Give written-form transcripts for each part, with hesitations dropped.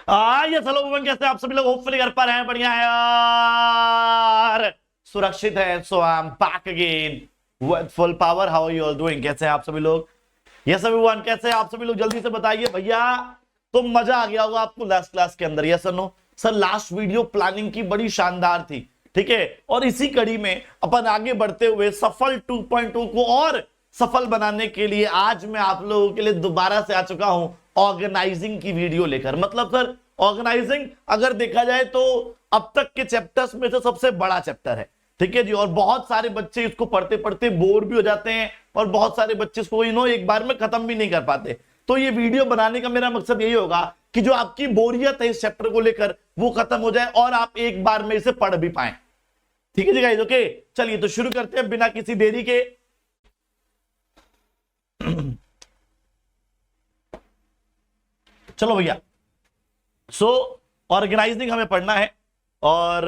ये hello woman, कैसे आप सभी लोग? होपफुली घर पर हैं, बढ़िया है यार, सुरक्षित है। So I am back again with full power. How are you all doing? कैसे हैं आप सभी लोग? यस एवरीवन, कैसे हैं आप सभी लोग? जल्दी से बताइए भैया। तो मजा आ गया होगा आपको लास्ट क्लास के अंदर? यस और no? Sir last video planning की बड़ी शानदार थी, ठीक है। और इसी कड़ी में अपन आगे बढ़ते हुए सफल 2.2 को और सफल बनाने के लिए आज मैं आप लोगों के लिए दोबारा से आ चुका हूं ऑर्गेनाइजिंग की वीडियो लेकर। मतलब सर ऑर्गेनाइजिंग अगर देखा जाए तो अब तक के चैप्टर्स में से सबसे बड़ा चैप्टर है, ठीक है जी। और बहुत सारे बच्चे इसको पढ़ते पढ़ते बोर भी हो जाते हैं और बहुत सारे बच्चे इसको एक बार में खत्म भी नहीं कर पाते। तो ये वीडियो बनाने का मेरा मकसद यही होगा कि जो आपकी बोरियत है इस चैप्टर को लेकर वो खत्म हो जाए और आप एक बार में इसे पढ़ भी पाए। ठीक है जी गाइस, ओके। चलिए तो शुरू करते हैं बिना किसी देरी के। चलो भैया, सो ऑर्गेनाइजिंग हमें पढ़ना है। और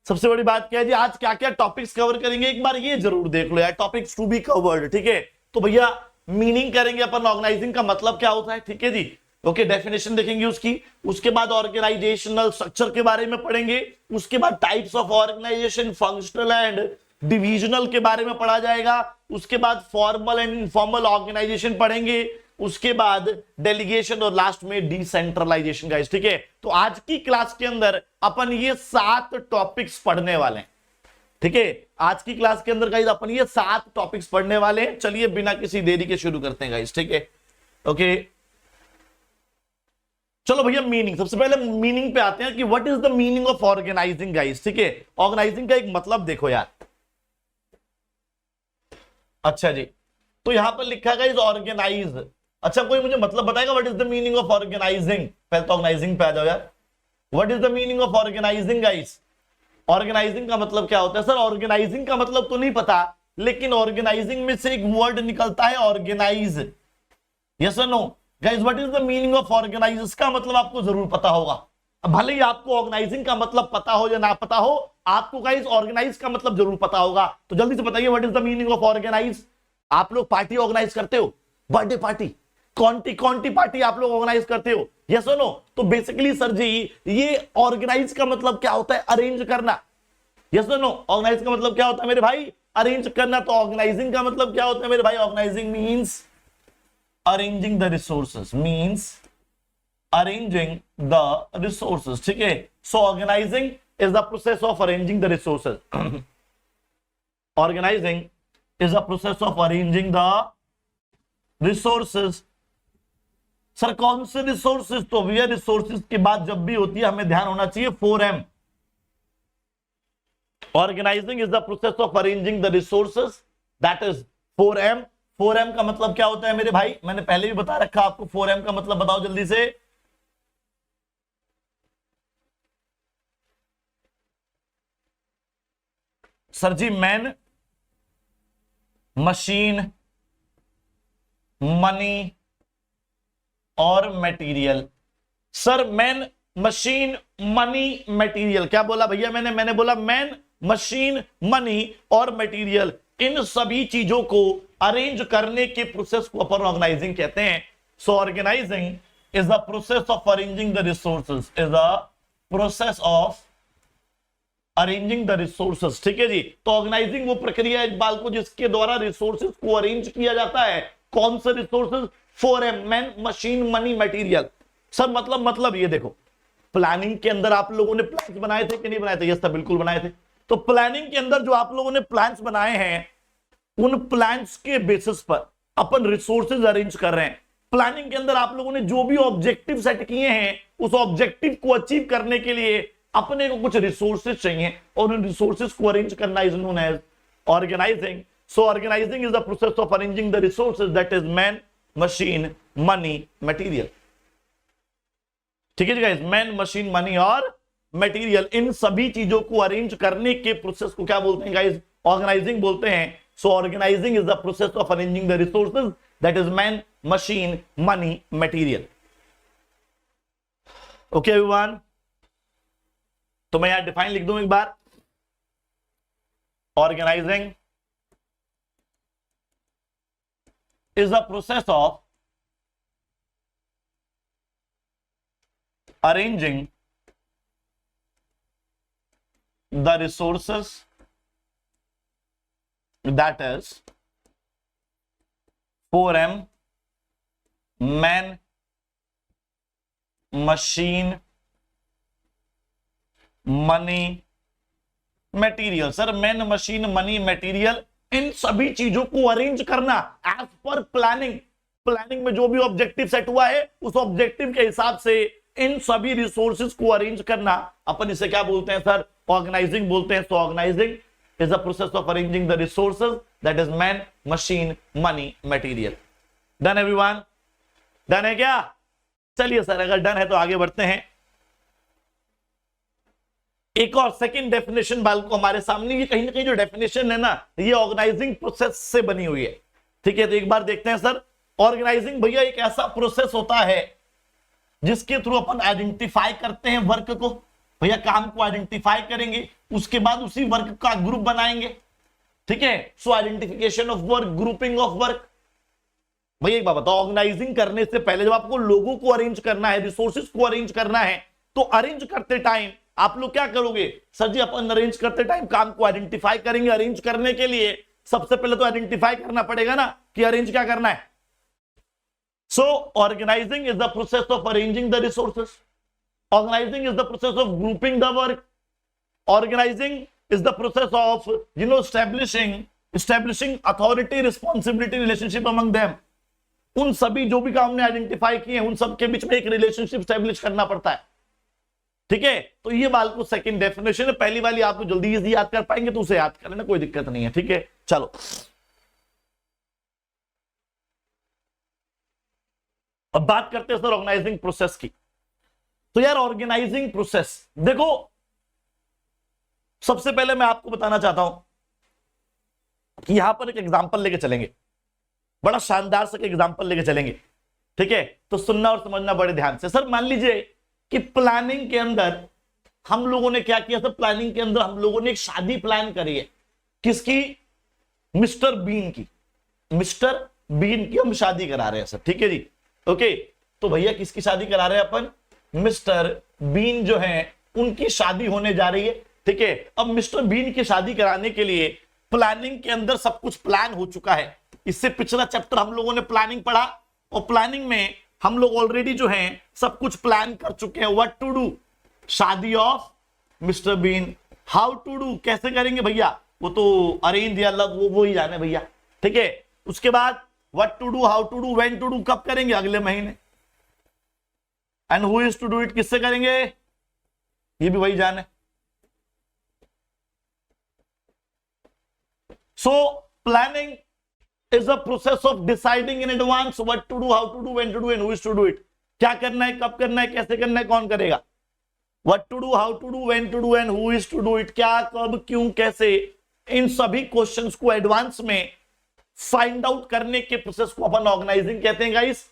सबसे बड़ी बात क्या है जी, आज क्या क्या टॉपिक्स कवर करेंगे एक बार ये जरूर देख लो यार, टॉपिक्स टू बी कवर्ड, ठीक है। तो भैया मीनिंग करेंगे अपन, ऑर्गेनाइजिंग का मतलब क्या होता है, ठीक है जी। ओके, डेफिनेशन देखेंगे उसकी। उसके बाद ऑर्गेनाइजेशनल स्ट्रक्चर के बारे में पढ़ेंगे। उसके बाद types of organization, functional and divisional के बारे में पढ़ा जाएगा। उसके बाद फॉर्मल एंड इनफॉर्मल ऑर्गेनाइजेशन पढ़ेंगे। उसके बाद डेलीगेशन और लास्ट में डिसेंट्रलाइजेशन गाइस, ठीक है। तो आज की क्लास के अंदर अपन ये 7 टॉपिक्स पढ़ने वाले हैं, ठीक है। आज की क्लास के अंदर गाइस अपन ये 7 टॉपिक्स पढ़ने वाले हैं। चलिए बिना किसी देरी के शुरू करते हैं गाइस, ठीक है, ओके। चलो भैया मीनिंग, सबसे पहले मीनिंग पे आते हैं कि what is the meaning of organizing guys, ठीक है। ऑर्गेनाइजिंग का एक मतलब देखो यार। अच्छा जी, तो यहां पर लिखा है गाइस ऑर्गेनाइज। अच्छा, कोई मुझे मतलब बताएगा what is the meaning of organizing? पहले तो ऑर्गेनाइजिंग पे आ जाओ यार। What is the meaning of organizing guys? Organizing का मतलब क्या होता है? सर ऑर्गेनाइजिंग का मतलब तो नहीं पता, लेकिन ऑर्गेनाइजिंग में से एक वर्ड निकलता है ऑर्गेनाइज। यस और no guys? What is the meaning of organize? इसका मतलब आपको जरूर पता होगा। अब भले ही आपको ऑर्गेनाइजिंग का मतलब पता हो या ना पता हो, आपको गाइस ऑर्गेनाइज का मतलब जरूर पता होगा। तो जल्दी से बताइए what is the meaning of organize? आप लोग पार्टी ऑर्गेनाइज करते हो, बर्थडे पार्टी, कौन टी पार्टी आप लोग ऑर्गेनाइज करते हो? यस और नो? तो बेसिकली सर जी ये ऑर्गेनाइज का मतलब क्या होता है? अरेंज करना। यस और नो? ऑर्गेनाइज का मतलब क्या होता है मेरे भाई? अरेंज करना। तो ऑर्गेनाइजिंग का मतलब क्या होता है मेरे भाई? Organising means arranging the resources, means arranging the resources, ठीक है। So organising is the process of arranging the resources. ऑर्गेनाइजिंग is a process of arranging the resources। Sir कौन से रिसोर्सेज? तो भैया रिसोर्सेज की बात जब भी होती है हमें ध्यान होना चाहिए 4M। Organizing is the process of arranging the resources, that is 4M। 4M का मतलब क्या होता है मेरे भाई? मैंने पहले भी बता रखा आपको। 4M का मतलब बताओ जल्दी से। सर जी मैन, मशीन, मनी और material. Sir man, machine, money, material. क्या बोला भैया मैंने बोला मैन, मशीन, मनी और मटेरियल। इन सभी चीजों को अरेंज करने के प्रोसेस को अपन ऑर्गेनाइजिंग कहते हैं। So organising is the process of arranging the resources, is the process of arranging the resources, ठीक है जी। तो ऑर्गेनाइजिंग वो प्रक्रिया है इकबाल को जिसके द्वारा रिसोर्सेज को अरेंज किया जाता है। कौन से resources? 4M, man, machine, money, material. Sir मतलब ये देखो, प्लानिंग के अंदर आप लोगों ने प्लान्स बनाए थे कि नहीं बनाए थे? यस सर, बिल्कुल बनाए थे। तो प्लानिंग के अंदर जो आप लोगों ने प्लान्स बनाए हैं, उन प्लान्स के बेसिस पर अपन रिसोर्सेज अरेंज कर रहे हैं। प्लानिंग के अंदर आप लोगों ने जो भी ऑब्जेक्टिव सेट किए हैं, उस ऑब्जेक्टिव को अचीव करने के लिए अपने को कुछ रिसोर्सेज चाहिए और उन रिसोर्सेज को अरेंज करना is known as organizing. So organising is the process of arranging the resources, that is man, machine, money, material, ठीक है जी गाइस। मैन, मशीन, मनी और मटेरियल, इन सभी चीजों को अरेंज करने के प्रोसेस को क्या बोलते हैं गाइस? ऑर्गेनाइजिंग बोलते हैं। So organising is the process of arranging the resources, that is man, machine, money, material. Okay everyone, तो मैं यहां डिफाइन लिख दूं एक बार। Organising is the process of arranging the resources that is 4M man machine money material. Sir man machine money material, इन सभी चीजों को अरेंज करना एज पर प्लानिंग। प्लानिंग में जो भी ऑब्जेक्टिव सेट हुआ है उस ऑब्जेक्टिव के हिसाब से इन सभी रिसोर्सेज को अरेंज करना, अपन इसे क्या बोलते हैं सर? ऑर्गेनाइजिंग बोलते हैं। So organising is the process of arranging the resources that is man machine money material. Done everyone? Done है क्या? चलिए सर, अगर डन है तो आगे बढ़ते हैं। एक और सेकंड डेफिनेशन बाल को हमारे सामने, ये कहीं ना कहीं जो डेफिनेशन है ना, ये ऑर्गेनाइजिंग प्रोसेस से बनी हुई है। ठीक है, तो एक बार देखते हैं सर। ऑर्गेनाइजिंग भैया एक ऐसा प्रोसेस होता है जिसके थ्रू अपन आइडेंटिफाई करते हैं वर्क को। भैया काम को आइडेंटिफाई करेंगे, उसके बाद उसी वर्क का ग्रुप बनाएंगे। ठीक है, so identification of work, grouping of work. भैया एक बात बताओ, ऑर्गेनाइजिंग करने से पहले जब आपको लोगों को अरेंज करना है, रिसोर्सेज को अरेंज करना है, तो अरेंज करते टाइम आप लोग क्या करोगे? सर जी अपन अरेंज करते टाइम काम को आइडेंटिफाई करेंगे। अरेंज करने के लिए सबसे पहले तो आइडेंटिफाई करना पड़ेगा ना कि अरेंज क्या करना है। So organising is the process of arranging the resources, organising is the process of grouping the work, organising is the process of establishing authority responsibility relationship among them. उन सभी जो भी काम हमने आइडेंटिफाई किए हैं उन सब के बीच में एक रिलेशनशिप स्टैब्लिश करना पड़ता है। ठीक है, तो ये बाल को सेकंड डेफिनेशन है। पहली वाली आप तो जल्दी इजी याद कर पाएंगे तो उसे याद कर लेना, कोई दिक्कत नहीं है। ठीक है, चलो अब बात करते हैं सर ऑर्गेनाइजिंग प्रोसेस की। तो यार ऑर्गेनाइजिंग प्रोसेस देखो, सबसे पहले मैं आपको बताना चाहता हूं कि यहां पर एक एग्जांपल लेके चलेंगे, बड़ा शानदार सा एग्जांपल लेके चलेंगे। ठीक है, तो सुनना और समझना बड़े ध्यान से। सर मान लीजिए कि प्लानिंग के अंदर हम लोगों ने क्या किया? सर प्लानिंग के अंदर हम लोगों ने एक शादी प्लान करी है। किसकी? मिस्टर बीन की। मिस्टर बीन की हम शादी करा रहे हैं सर। ठीक है जी, ओके। तो भैया किसकी शादी करा रहे हैं अपन? मिस्टर बीन जो है उनकी शादी होने जा रही है। ठीक है, अब मिस्टर बीन की शादी कराने के लिए प्लानिंग के अंदर सब कुछ प्लान हो चुका है। इससे पिछला चैप्टर हम लोगों ने प्लानिंग पढ़ा और प्लानिंग में हम लोग ऑलरेडी जो है सब कुछ प्लान कर चुके हैं। व्हाट टू डू, शादी of mister been. How to do, कैसे करेंगे भैया? वो तो अरेंज या अलग वो ही जाने भैया। ठीक है, उसके बाद what to do, how to do, when to do, कब करेंगे? अगले महीने। And who is to do it, किससे करेंगे? ये भी वही जाने। So planning is the process of deciding in advance what to do, how to do, when to do and who is to do it। क्या करना है, कब करना है, कैसे करना है, कौन करेगा? What to do, how to do, when to do and who is to do it। क्या, कब, क्यों, कैसे, इन सभी क्वेश्चंस को एडवांस में फाइंड आउट करने के प्रोसेस को अपन ऑर्गेनाइजिंग कहते हैं गाइस,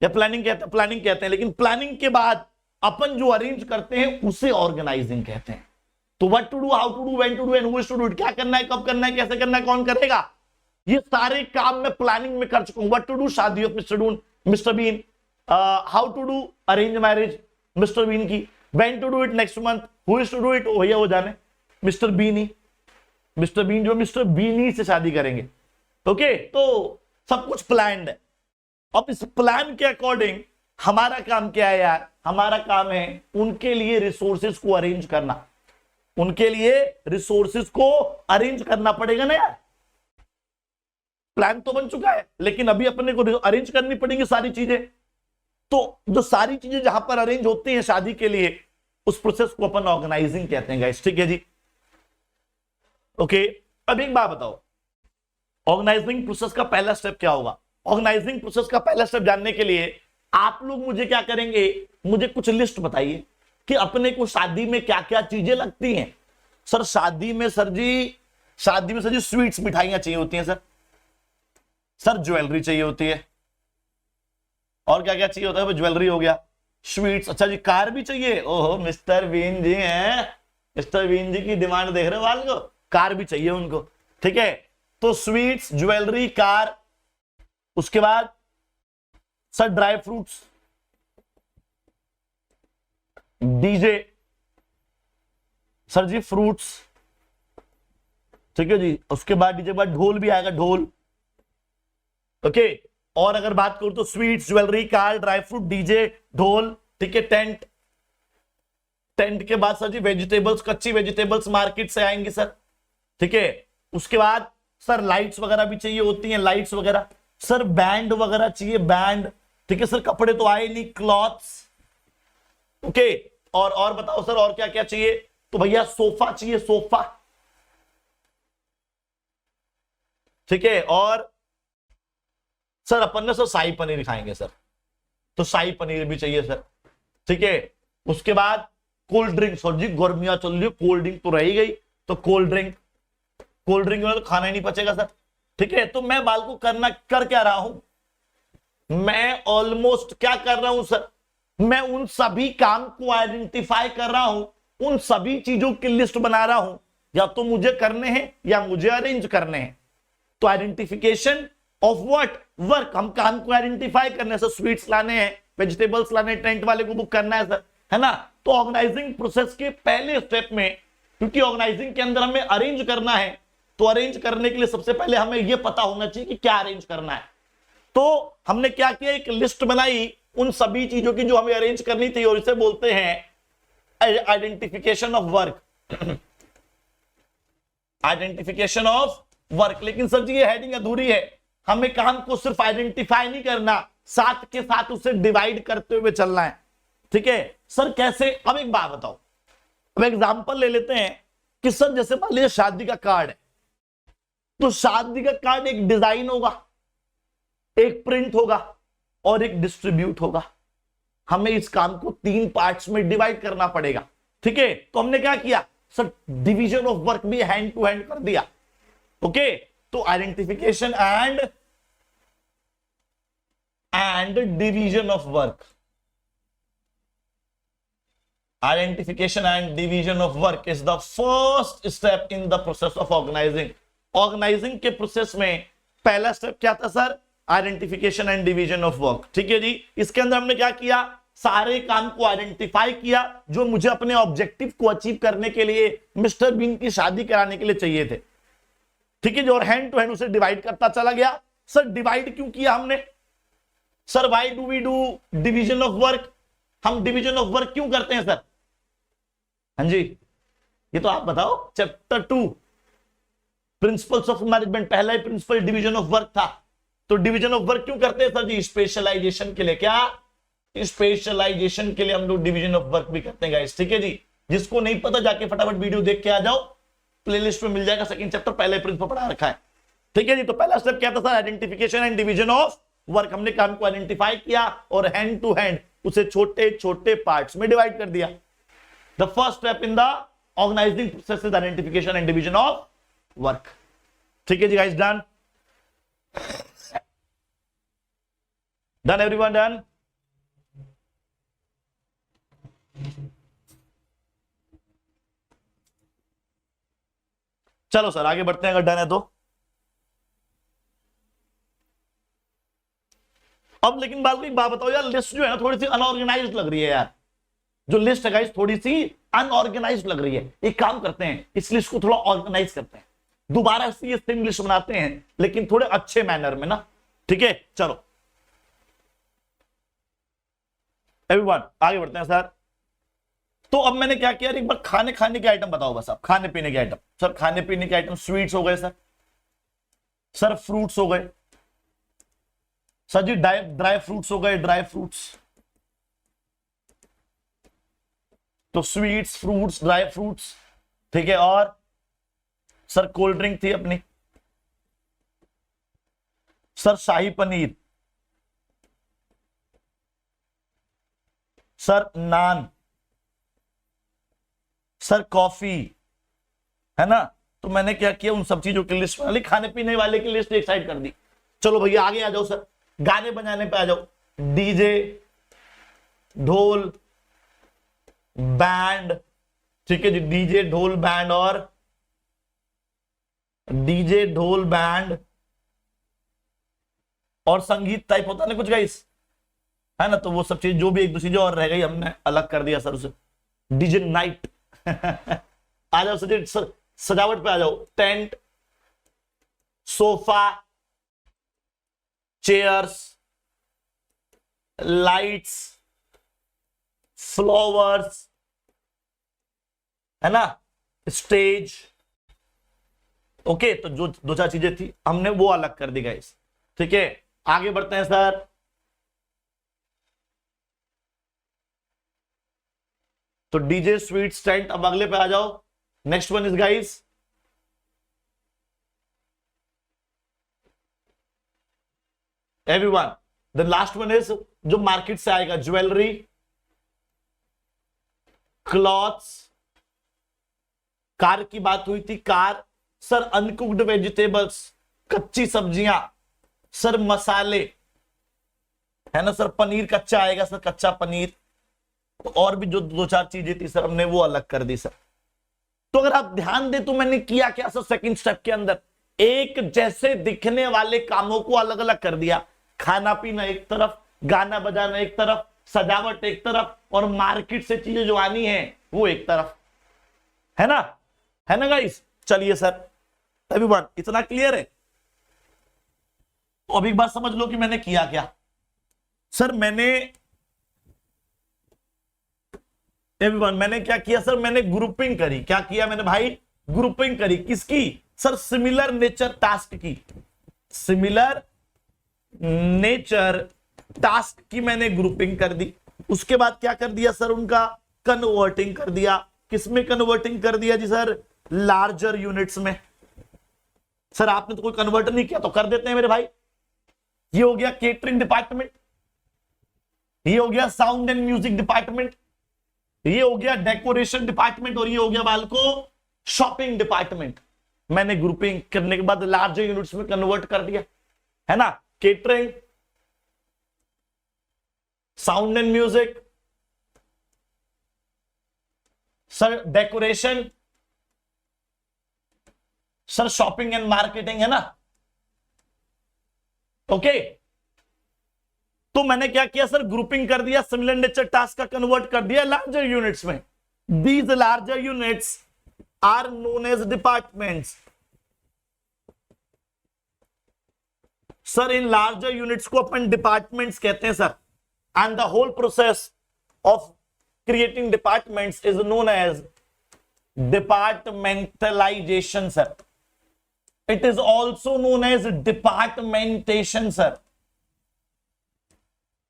या प्लानिंग कहते हैं? प्लानिंग कहते हैं, लेकिन प्लानिंग के बाद अपन जो अरेंज करते हैं उसे ऑर्गेनाइजिंग कहते हैं। तो what to do, how to do, when to do and who is to do it, क्या करना है, कब करना है, कैसे करना है, कौन करेगा, ये सारे काम मैं प्लानिंग में कर चुका हूं। व्हाट टू डू, शादी of mister been. How to do, arrange marriage mister bean की। When to do it, next month. Who is to do it, भैया वो जाने, मिस्टर बीन ही। मिस्टर बीन जो मिस्टर बीन ही से शादी करेंगे। ओके, तो सब कुछ प्लान्ड है। अब इस प्लान के अकॉर्डिंग हमारा काम क्या है यार? हमारा काम है उनके लिए रिसोर्सेज को अरेंज करना। उनके लिए रिसोर्सेज को अरेंज करना पड़ेगा ना यार। प्लान तो बन चुका है लेकिन अभी अपने को अरेंज करनी पड़ेगी सारी चीजें। तो जो सारी चीजें जहां पर अरेंज होती हैं शादी के लिए, उस प्रोसेस को अपन ऑर्गेनाइजिंग कहते हैं गाइस। ठीक है जी, ओके। अब एक बात बताओ, ऑर्गेनाइजिंग प्रोसेस का पहला स्टेप क्या होगा? ऑर्गेनाइजिंग प्रोसेस का पहला स्टेप जानने के लिए आप लोग मुझे क्या करेंगे? मुझे कुछ लिस्ट बताइए कि अपने को शादी में क्या क्या चीजें लगती हैं। सर शादी में सर जी स्वीट्स, मिठाइयां चाहिए होती हैं सर ज्वेलरी चाहिए होती है, और क्या क्या चाहिए होता है? ज्वेलरी हो गया, स्वीट्स, अच्छा जी कार भी चाहिए। ओहो मिस्टर बीन जी हैं, मिस्टर बीन जी की डिमांड देख रहे हो वाल को, कार भी चाहिए उनको। ठीक है, तो स्वीट्स, ज्वेलरी, कार, उसके बाद sir dry fruits, DJ, sir जी फ्रूट्स, ठीक है जी। उसके बाद डीजे के बाद ढोल भी आएगा, ढोल, ओके। और अगर बात करूं तो sweets, jewellery, car, dry fruit, DJ, ढोल, ठीक है। टेंट, टेंट के बाद सर जी वेजिटेबल्स, कच्ची वेजिटेबल्स मार्केट से आएंगी सर, ठीक है। उसके बाद सर लाइट्स वगैरह भी चाहिए होती हैं, लाइट्स वगैरह, सर बैंड वगैरह चाहिए, बैंड, ठीक है सर। कपड़े तो आए नहीं, क्लॉथ्स, ओके। और बताओ सर और क्या क्या चाहिए, तो भैया सोफा चाहिए, सोफा, ठीक है। और सर अपन ने सर शाही पनीर खाएंगे सर, तो शाही पनीर भी चाहिए सर, ठीक है। उसके बाद कोल्ड ड्रिंक, सर जी गर्मियां चल रही है, कोल्ड ड्रिंक तो रह ही गई, तो कोल्ड ड्रिंक, कोल्ड ड्रिंक में तो खाना ही नहीं पचेगा सर, ठीक है। तो मैं बाल को कर क्या रहा हूं, मैं ऑलमोस्ट क्या कर रहा हूं सर, मैं उन सभी काम को आइडेंटिफाई कर रहा हूं, उन सभी चीजों की लिस्ट बना रहा हूं, या तो मुझे करने हैं या मुझे अरेंज करने हैं। तो आइडेंटिफिकेशन ऑफ व्हाट, वर्क, हम काम को आइडेंटिफाई करने से, स्वीट्स लाने हैं, वेजिटेबल्स लाने, टेंट वाले को बुक करना है सर, है ना। तो ऑर्गेनाइजिंग प्रोसेस के पहले स्टेप में, क्योंकि ऑर्गेनाइजिंग के अंदर हमें अरेंज करना है, तो अरेंज करने के लिए सबसे पहले हमें यह पता होना चाहिए कि क्या अरेंज करना है। तो हमने क्या किया, एक लिस्ट बनाई उन सभी चीजों की जो हमें अरेंज करनी थी, और इसे बोलते हैं identification of work, identification of work. लेकिन सर जी ये हेडिंग अधूरी है, हमें काम को सिर्फ आइडेंटिफाई नहीं करना, साथ के साथ उसे डिवाइड करते हुए चलना है, ठीक है सर। कैसे, अब एक बात बताओ, अब एग्जांपल ले लेते हैं कि सर जैसे मान लीजिए शादी का कार्ड है, तो शादी का कार्ड एक डिजाइन होगा, एक प्रिंट होगा और एक डिस्ट्रीब्यूट होगा। हमें इस काम को 3 पार्ट्स में डिवाइड करना पड़ेगा, ठीक है। तो हमने क्या किया सर, डिवीजन ऑफ वर्क भी हैंड टू हैंड कर दिया, ओके। तो identification and division of work, identification and division of work is the first step in the process of organizing. Organizing के प्रोसेस में पहला स्टेप क्या था sir, identification and division of work, ठीक है जी। इसके अंदर हमने क्या किया, सारे काम को आइडेंटिफाई किया जो मुझे अपने ऑब्जेक्टिव को अचीव करने के लिए, मिस्टर बीन की शादी कराने के लिए चाहिए थे, ठीक है जी। और हैंड टू हैंड उसे डिवाइड करता चला गया। सर डिवाइड क्यों किया हमने, sir why do we do division of work, हम डिवीजन ऑफ वर्क क्यों करते हैं सर, हाँ जी ये तो आप बताओ। चैप्टर 2 प्रिंसिपल्स ऑफ मैनेजमेंट, पहला ही प्रिंसिपल डिवीजन ऑफ वर्क था। तो डिवीजन ऑफ वर्क क्यों करते हैं सर जी, स्पेशलाइजेशन के लिए, क्या स्पेशलाइजेशन के लिए हम लोग डिवीजन ऑफ वर्क भी करते हैं गाइस, ठीक है जी। जिसको नहीं पता जाके फटाफट वीडियो देख के आ जाओ, प्लेलिस्ट में मिल जाएगा, सेकंड चैप्टर पहले प्रिंसिपल पढ़ा रखा है, ठीक है जी। तो पहला स्टेप क्या था sir, identification and division of work. हमने काम को आइडेंटिफाई किया और हैंड टू हैंड उसे छोटे छोटे पार्ट्स में डिवाइड कर दिया। The first step in the organising process is identification and division of work, ठीक है जी guys. Done, done everyone, done. चलो सर आगे बढ़ते हैं अगर डन है तो। अब लेकिन बात को एक बात बताओ यार, लिस्ट जो है ना थोड़ी सी अनऑर्गेनाइज्ड लग रही है यार, जो लिस्ट है गाइस थोड़ी सी अनऑर्गेनाइज्ड लग रही है। एक काम करते हैं, इस लिस्ट को थोड़ा ऑर्गेनाइज करते हैं, दोबारा से सेम लिस्ट बनाते हैं लेकिन थोड़े अच्छे मैनर में ना, ठीक है। चलो एवरीवन आगे बढ़ते हैं सर। तो अब मैंने क्या किया, एक बार खाने के आइटम बताओ बस, आप खाने पीने के आइटम। सर खाने पीने के आइटम, स्वीट्स हो गए सर, सर फ्रूट्स हो गए सर जी, ड्राई फ्रूट्स हो गए, ड्राई फ्रूट्स, तो स्वीट्स, फ्रूट्स, ड्राई फ्रूट्स, ठीक है। और सर कोल्ड ड्रिंक थी अपनी, सर शाही पनीर, सर नान, सर कॉफी, है ना। तो मैंने क्या किया, उन सब चीजों की लिस्ट बना ली, खाने पीने वाले की लिस्ट एक साइड कर दी। चलो भैया आगे आ जाओ सर, गाने बजाने पे आ जाओ। डीजे, ढोल, बैंड, ठीक है जी, डीजे ढोल बैंड, और डीजे ढोल बैंड और संगीत टाइप होता है ना कुछ गाइस, है ना। तो वो सब चीज जो भी एक दो चीजें और रह गई, हमने अलग कर दिया सर उसे, डीजे नाइट आ जाओ सजावट पे आ जाओ। Tent, sofa, chairs, lights, flowers, है ना, स्टेज। ओके, तो जो दो चार चीजें थी हमने वो अलग कर दी गाइस। ठीक है, आगे बढ़ते हैं सर। तो डीजे, स्वीट, टेंट, अब अगले पे आ जाओ। Next one is guys everyone, the last one is जो मार्केट से आएगा, ज्वेलरी, क्लॉथ्स। कार की बात हुई थी, कार। सर अनकुक्ड वेजिटेबल्स, कच्ची सब्जियां। सर मसाले, है ना सर, पनीर कच्चा आएगा सर, कच्चा पनीर। और भी जो दो चार चीजें थी सर हमने वो अलग कर दी सर। तो अगर आप ध्यान दे तो मैंने किया क्या सर, सेकंड स्टेप के अंदर एक जैसे दिखने वाले कामों को अलग अलग कर दिया। खाना पीना एक तरफ, गाना बजाना एक तरफ, सजावट एक तरफ, और मार्केट से चीजें जो आनी है वो एक तरफ, है ना, है ना गाइस। चलिए सर, एवरीवन इतना क्लियर है। तो अब एक बात समझ लो कि मैंने किया क्या। सर मैंने एवरीवन मैंने क्या किया सर, मैंने ग्रुपिंग करी। क्या किया मैंने भाई, ग्रुपिंग करी। किसकी सर, सिमिलर नेचर टास्क की। सिमिलर नेचर टास्क की मैंने ग्रुपिंग कर दी। उसके बाद क्या कर दिया सर, उनका कन्वर्टिंग कर दिया। किसमें कन्वर्टिंग कर दिया जी सर, लार्जर यूनिट्स में। सर आपने तो कोई कन्वर्ट नहीं किया तो कर देते हैं मेरे भाई। ये हो गया केटरिंग डिपार्टमेंट, ये हो गया साउंड एंड म्यूजिक डिपार्टमेंट, ये हो गया डेकोरेशन डिपार्टमेंट, और ये हो गया बालको शॉपिंग डिपार्टमेंट। मैंने ग्रुपिंग करने के बाद लार्जर यूनिट्स में कन्वर्ट कर दिया, है ना। Catering, sound and music, sir decoration, sir shopping and marketing, है ना। ओके, तो मैंने क्या किया सर, ग्रुपिंग कर दिया, सिमिलर नेचर टास्क का कन्वर्ट कर दिया लार्जर यूनिट्स में। These larger units are known as departments. Sir इन लार्जर यूनिट्स को अपन डिपार्टमेंट्स कहते हैं sir. And the whole process of creating departments is known as departmentalisation sir. It is also known as departmentation sir.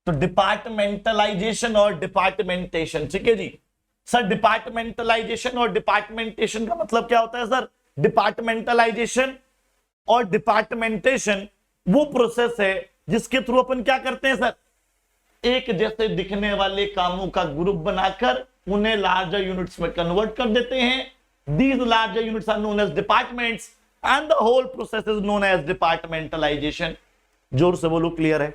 तो departmentalisation और departmentation, ठीक है जी sir. Departmentalisation और डिपार्टमेंटेशन का मतलब क्या होता है सर, डिपार्टमेंटलाइजेशन और डिपार्टमेंटेशन वो प्रोसेस है जिसके थ्रू अपन क्या करते हैं सर, एक जैसे दिखने वाले कामों का ग्रुप बनाकर उन्हें लार्जर यूनिट्स में कन्वर्ट कर देते हैं। These larger units are known as departments and the whole process is known as departmentalization. जोर से बोलो, क्लियर है?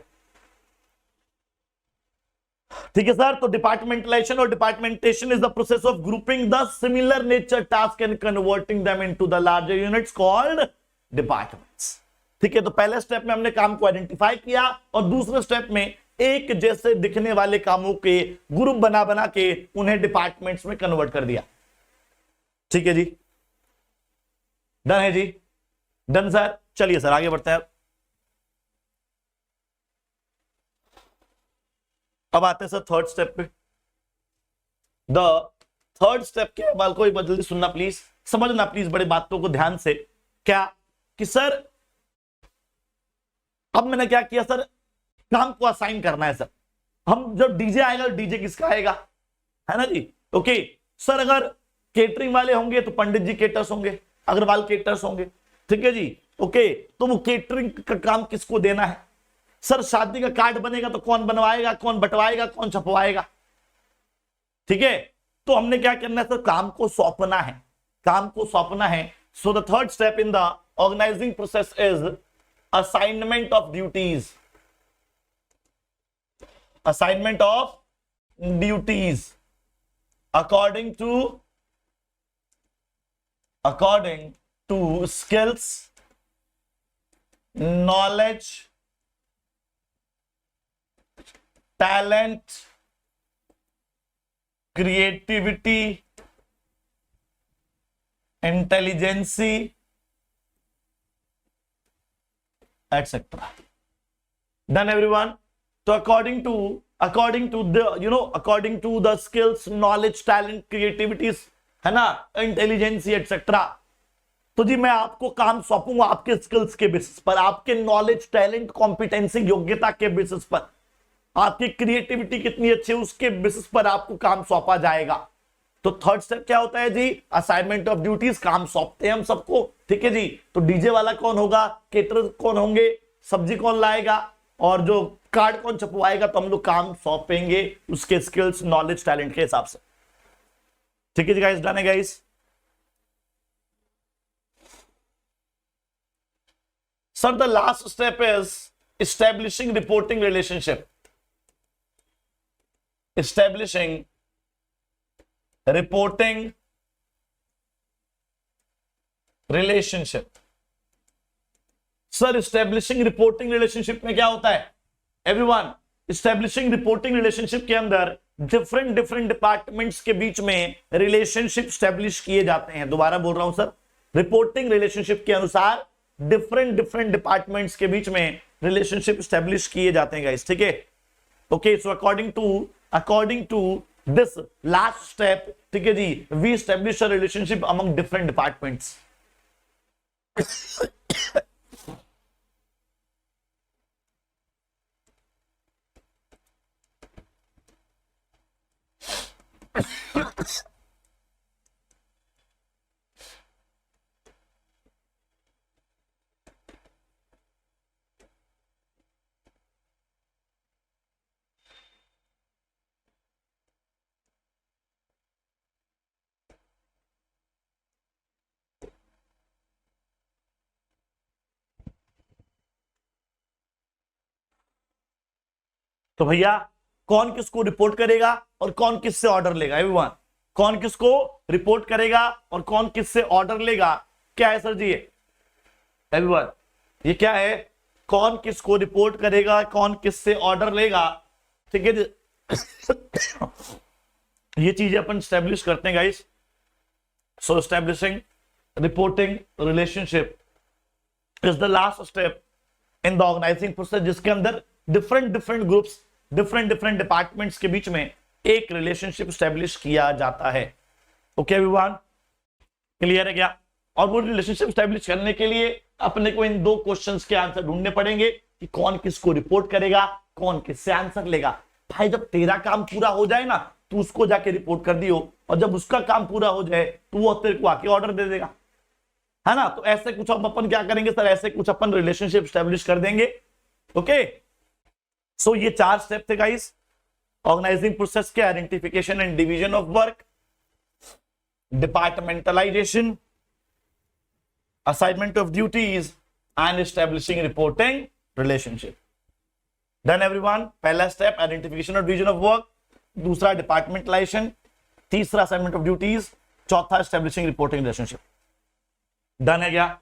ठीक है सर। तो डिपार्टमेंटलाइजेशन और departmentation is the process of grouping the similar nature task and converting them into the larger units called departments. ठीक है, तो पहले स्टेप में हमने काम को आइडेंटिफाई किया, और दूसरे स्टेप में एक जैसे दिखने वाले कामों के ग्रुप बना बना के उन्हें डिपार्टमेंट्स में कन्वर्ट कर दिया। ठीक है जी, डन है जी, डन सर। चलिए सर आगे बढ़ते हैं। अब आते हैं सर थर्ड स्टेप पे। द थर्ड स्टेप के बाल को एक बार जल्दी सुनना प्लीज, समझना प्लीज बड़ी बातों को ध्यान से। क्या कि सर अब मैंने क्या किया सर, काम को असाइन करना है सर। हम जब डीजे आएगा तो डीजे किसका आएगा, है ना जी। ओके सर, अगर केटरिंग वाले होंगे तो पंडित जी केटर्स होंगे, अग्रवाल केटर्स होंगे, ठीक है जी। ओके, तो वो केटरिंग का काम किसको देना है सर, शादी का कार्ड बनेगा तो कौन बनवाएगा, कौन बंटवाएगा, कौन छपवाएगा, ठीक है। तो हमने क्या करना है सर, काम को सौंपना है, काम को सौंपना है। So the third step in the organising process is assignment of duties. assignment of duties according to skills, knowledge, talent creativity, intelligency etcetera. Done everyone. तो according to the according to the skills, knowledge, talent, creativities, है ना, intelligence etcetera. तो जी मैं आपको काम सौंपूंगा आपके skills के basis पर, आपके नॉलेज, टैलेंट, कॉम्पिटेंसी, योग्यता के बेसिस पर, आपकी क्रिएटिविटी कितनी अच्छी है उसके बेसिस पर आपको काम सौंपा जाएगा। तो थर्ड स्टेप क्या होता है जी? Assignment of duties. काम सौंपते हैं हम सबको, ठीक है जी। तो डीजे वाला कौन होगा, केटर कौन होंगे, सब्जी कौन लाएगा, और जो कार्ड कौन छपवाएगा, तो हम लोग काम सौंपेंगे उसके स्किल्स, नॉलेज, टैलेंट के हिसाब से। ठीक है जी गाइस, डन है guys. Sir the last step is establishing reporting relationship. Establishing reporting relationship. Sir establishing reporting relationship में क्या होता है एवरीवन? एस्टेब्लिशिंग रिपोर्टिंग रिलेशनशिप के अंदर डिफरेंट डिपार्टमेंट्स के बीच में रिलेशनशिप एस्टेब्लिश किए जाते हैं। दोबारा बोल रहा हूं सर, रिपोर्टिंग रिलेशनशिप के अनुसार डिफरेंट डिपार्टमेंट्स के बीच में रिलेशनशिप एस्टेब्लिश किए जाते हैं गाइस, ठीक है। Okay, so according to this last step, ठीक है जी, we establish a relationship among different departments. तो भैया कौन किसको रिपोर्ट करेगा और कौन किससे ऑर्डर लेगा एवरीवन? कौन किसको रिपोर्ट करेगा और कौन किससे ऑर्डर लेगा? क्या है सर जी ये एवरीवन? ये क्या है? कौन किसको रिपोर्ट करेगा, कौन किससे ऑर्डर लेगा, ठीक है। ये चीजें अपन स्टैब्लिश करते हैं guys. So establishing reporting relationship is the last step in the organising process, जिसके अंदर डिफरेंट ग्रुप्स, डिफरेंट डिपार्टमेंट्स के बीच में एक रिलेशनशिप स्टैब्लिश किया जाता है। ओके एवरीवन, क्लियर है क्या? और वो रिलेशनशिप स्टैब्लिश करने के लिए अपने को इन दो क्वेश्चंस के आंसर ढूंढने पड़ेंगे कि कौन किसको रिपोर्ट करेगा, कौन किससे आंसर लेगा। भाई जब तेरा काम पूरा हो जाए ना, तू उसको जाके रिपोर्ट कर दियो, और जब उसका काम पूरा हो जाए तो वो तेरे को आके ऑर्डर दे देगा, है ना। तो ऐसे कुछ हम अपन क्या करेंगे सर, ऐसे कुछ अपन रिलेशनशिप स्टैब्लिश कर देंगे। ओके, सो ये चार स्टेप थे गाइस ऑर्गेनाइजिंग प्रोसेस के: identification and division of work, departmentalisation, assignment of duties and establishing reporting relationship. Done everyone? पहला स्टेप आइडेंटिफिकेशन और डिवीजन ऑफ वर्क, दूसरा डिपार्टमेंटलाइजेशन, तीसरा असाइनमेंट ऑफ ड्यूटीज, चौथा एस्टेब्लिशिंग रिपोर्टिंग रिलेशनशिप। डन है क्या?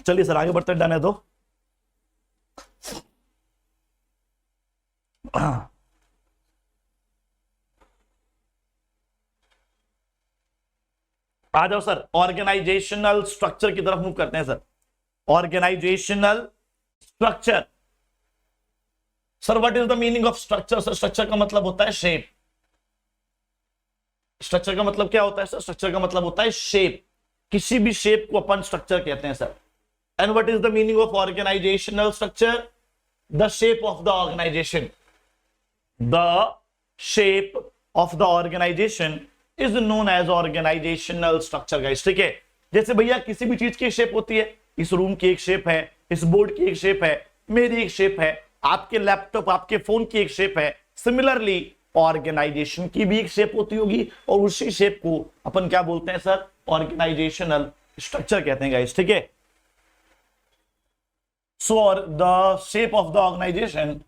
चलिए सर आगे बढ़ते हैं, डन है तो आ जाओ सर, ऑर्गेनाइजेशनल स्ट्रक्चर की तरफ मूव करते हैं sir. Organizational structure. Sir what is the meaning of structure? Sir structure का मतलब होता है शेप। स्ट्रक्चर का मतलब क्या होता है सर? स्ट्रक्चर का मतलब होता है शेप। किसी भी शेप को अपन स्ट्रक्चर कहते हैं sir. And what is the meaning of organizational structure? The shape of the organization. The shape of the organization is known as organisational structure guys, ठीक है। जैसे भैया किसी भी चीज की शेप होती है, इस रूम की एक शेप है, इस बोर्ड की एक शेप है, मेरी एक शेप है, आपके लैपटॉप, आपके फोन की एक शेप है। सिमिलरली ऑर्गेनाइजेशन की भी एक शेप होती होगी, और उसी शेप को अपन क्या बोलते हैं सर? ऑर्गेनाइजेशनल स्ट्रक्चर कहते हैं गाइस, ठीक है। So the shape of the organization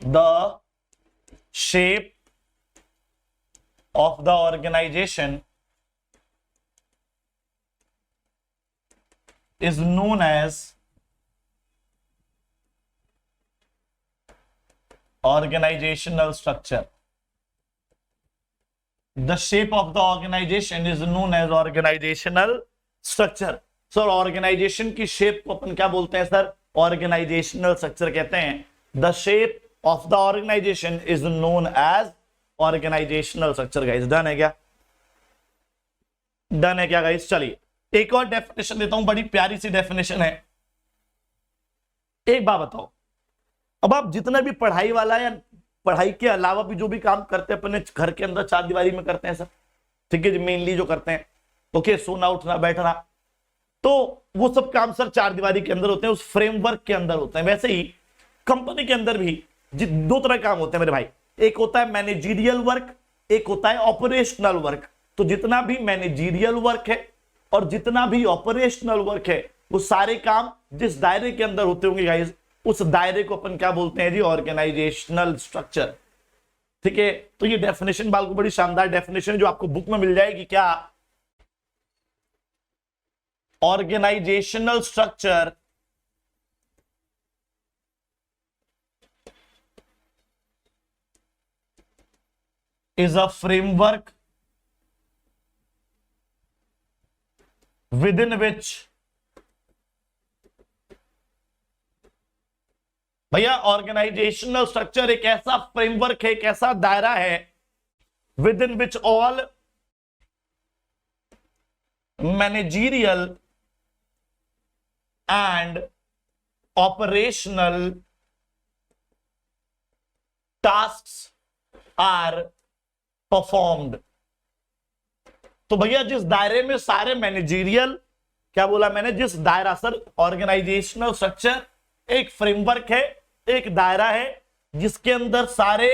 the shape of the organization is known as organizational structure. The shape of the organization is known as organizational structure. Sir organization की shape को अपन क्या बोलते हैं सर? ऑर्गेनाइजेशनल स्ट्रक्चर कहते हैं. The shape of the organization is known as organisational structure. Guys done है क्या? डन है क्या गाइस? चलिए एक और डेफिनेशन देता हूं, बड़ी प्यारी सी डेफिनेशन है. एक बात बताओ, अब आप जितना भी पढ़ाई वाला या पढ़ाई के अलावा भी जो भी काम करते हैं अपने घर के अंदर चार दीवारी में करते हैं सर, ठीक है जी, मेनली जो करते हैं, ओके, सोना उठना बैठना, तो वो सब काम सर चार दीवारी के अंदर होते हैं, उस फ्रेमवर्क के अंदर होते हैं. वैसे ही कंपनी के अंदर भी दो तरह काम होते हैं मेरे भाई. एक होता है मैनेजीरियल वर्क, एक होता है ऑपरेशनल वर्क. तो जितना भी मैनेजीरियल वर्क है और जितना भी ऑपरेशनल वर्क है, वो सारे काम जिस दायरे के अंदर होते होंगे गाइस, उस दायरे को अपन क्या बोलते हैं जी? Organisational structure. ठीक है, तो ये डेफिनेशन बाल को बड़ी शानदार डेफिनेशन जो आपको बुक में मिल जाएगी. क्या? Organizational structure is a framework within which, भैया ऑर्गेनाइजेशनल स्ट्रक्चर एक ऐसा फ्रेमवर्क है, एक ऐसा दायरा है, within which all managerial and operational tasks are performed. तो भैया जिस दायरे में सारे मैनेजीरियल, क्या बोला मैंने? जिस दायरा सर, ऑर्गेनाइजेशनल स्ट्रक्चर एक फ्रेमवर्क है, एक दायरा है जिसके अंदर सारे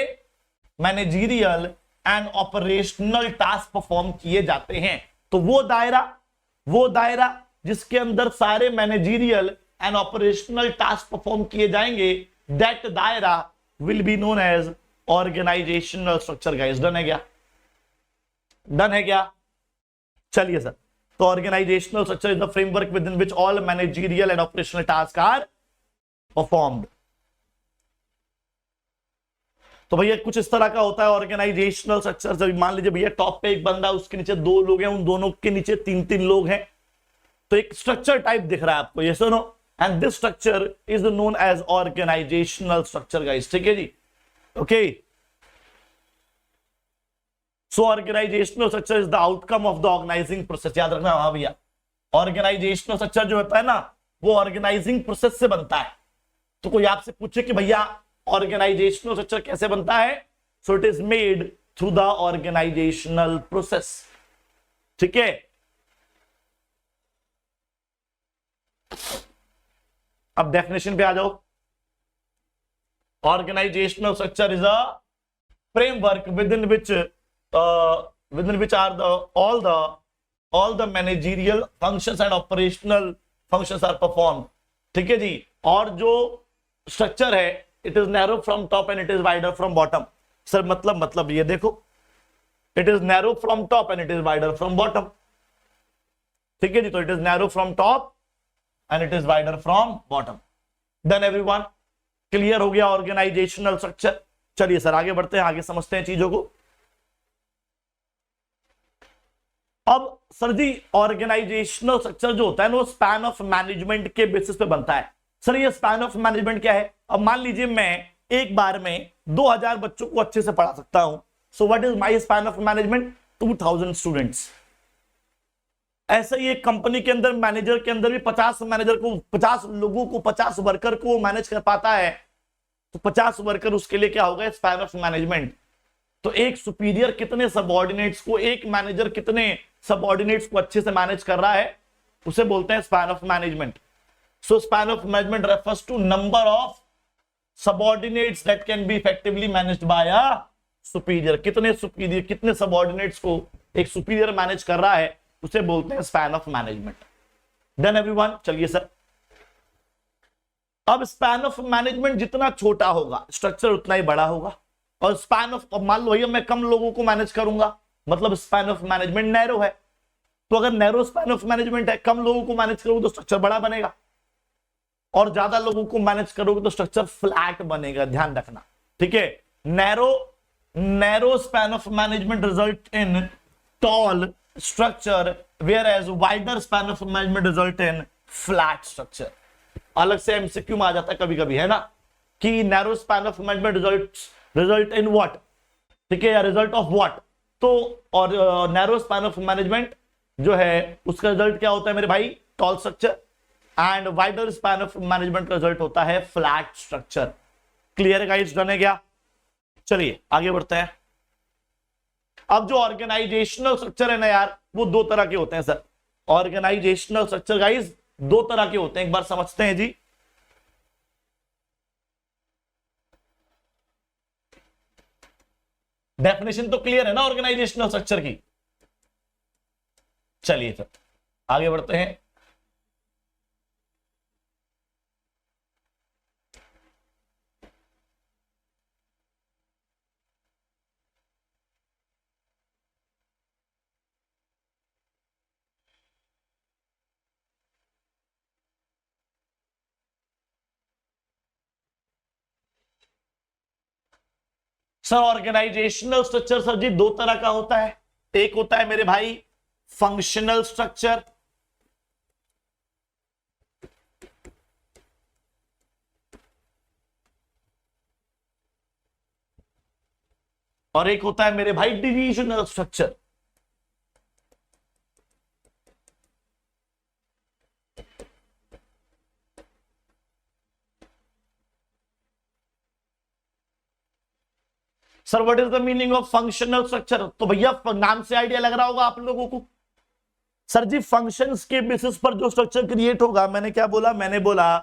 managerial and operational task perform किए जाते हैं. तो वो दायरा जिसके अंदर सारे managerial and operational task perform किए जाएंगे, दैट दायरा will be known as organisational structure. Guys done है क्या? डन है क्या? चलिए सर, तो organizational structure is the framework within which all managerial and operational task are performed. तो भैया कुछ इस तरह का होता है ऑर्गेनाइजेशनल स्ट्रक्चर. जब मान लीजिए भैया टॉप पे एक बंदा, उसके नीचे दो लोग हैं, उन दोनों के नीचे तीन तीन लोग हैं, तो एक स्ट्रक्चर टाइप दिख रहा है आपको, ये सुनो, and this structure is known as organisational structure. Guys ठीक है जी, okay. So organisational structure is the outcome of the organising process. याद रखना. हाँ भैया, ऑर्गेनाइजेशनल स्ट्रक्चर जो होता है ना, वो ऑर्गेनाइजिंग प्रोसेस से बनता है. तो कोई आपसे पूछे कि भैया ऑर्गेनाइजेशनल स्ट्रक्चर कैसे बनता है, so it is made through the organizational process. ठीक है, अब डेफिनेशन पे आ जाओ. Organizational structure is a framework within which are all the managerial functions and operational functions are performed. ठीक है जी. और जो स्ट्रक्चर है, it is narrow from top and it is wider from bottom. Sir मतलब ये देखो, it is narrow from top and it is wider from bottom. ठीक है जी, तो it is narrow from top and it is wider from bottom. Done everyone? Clear हो गया organisational structure. चलिए सर आगे बढ़ते हैं, आगे समझते हैं चीजों को. अब सर जी ऑर्गेनाइजेशनल स्ट्रक्चर जो होता है ना, वो स्पैन ऑफ मैनेजमेंट के बेसिस पे बनता है. सर ये स्पैन ऑफ मैनेजमेंट क्या है? अब मान लीजिए मैं एक बार में 2000 बच्चों को अच्छे से पढ़ा सकता हूं. So what is my span of management? 2000 students. ऐसे ही एक कंपनी के अंदर मैनेजर के अंदर भी 50 मैनेजर को, 50 लोगों को, 50 वर्कर को मैनेज कर पाता है, तो 50 वर्कर उसके लिए क्या होगा? Span of management. तो एक सुपीरियर कितने सबऑर्डिनेट्स को, एक मैनेजर कितने सबऑर्डिनेट्स को अच्छे से मैनेज कर रहा है, उसे बोलते हैं span of management. So span of management refers to number of subordinates that can be effectively managed by a superior. कितने सबऑर्डिनेट्स को एक सुपीरियर मैनेज कर रहा है, उसे बोलते हैं span of management. Done everyone? चलिए सर, अब स्पैन ऑफ मैनेजमेंट जितना छोटा होगा, स्ट्रक्चर उतना ही बड़ा होगा. और स्पैन ऑफ, मान लो भैया मैं कम लोगों को मैनेज करूंगा, मतलब स्पैन ऑफ मैनेजमेंट नैरो है। तो अगर नैरो स्पैन ऑफ मैनेजमेंट है, कम लोगों को मैनेज करोगे तो स्ट्रक्चर बड़ा बनेगा, और ज्यादा लोगों को मैनेज करोगे तो स्ट्रक्चर फ्लैट बनेगा, ध्यान रखना, ठीक है। Narrow span of management result in tall structure, whereas wider span of management result in flat structure. अलग से एमसीक्यू में आ जाता है कभी कभी, है ना, कि narrow span of management result in what, ठीक है, या रिजल्ट ऑफ व्हाट। तो और नैरो स्पैन ऑफ मैनेजमेंट जो है उसका रिजल्ट क्या होता है मेरे भाई, tall structure, and wider span of management का रिजल्ट होता है flat structure. Clear guys, done है क्या? चलिए आगे बढ़ते हैं। अब जो ऑर्गेनाइजेशनल स्ट्रक्चर है ना यार, वो दो तरह के होते हैं सर। ऑर्गेनाइजेशनल स्ट्रक्चर गाइस दो तरह के होते हैं, एक बार समझते हैं जी। डेफिनेशन तो क्लियर है ना ऑर्गेनाइजेशनल स्ट्रक्चर की? चलिए सर आगे बढ़ते हैं। सर ऑर्गेनाइजेशनल स्ट्रक्चर सर जी दो तरह का होता है। एक होता है मेरे भाई फंक्शनल स्ट्रक्चर, और एक होता है मेरे भाई divisional structure. Sir what is the meaning of functional structure? तो भैया नाम से आइडिया लग रहा होगा आप लोगों को। सर जी फंक्शंस के बेसिस पर जो स्ट्रक्चर क्रिएट होगा, मैंने क्या बोला, मैंने बोला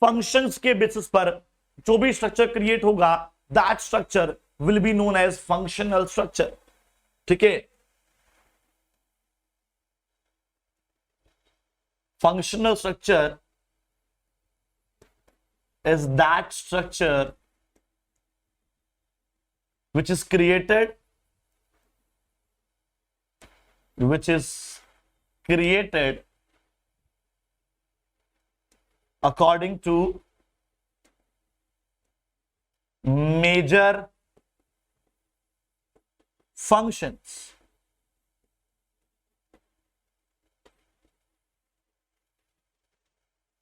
फंक्शंस के बेसिस पर जो भी स्ट्रक्चर क्रिएट होगा, that structure will be known as functional structure, ठीक है। Functional structure is that structure which is created according to major functions।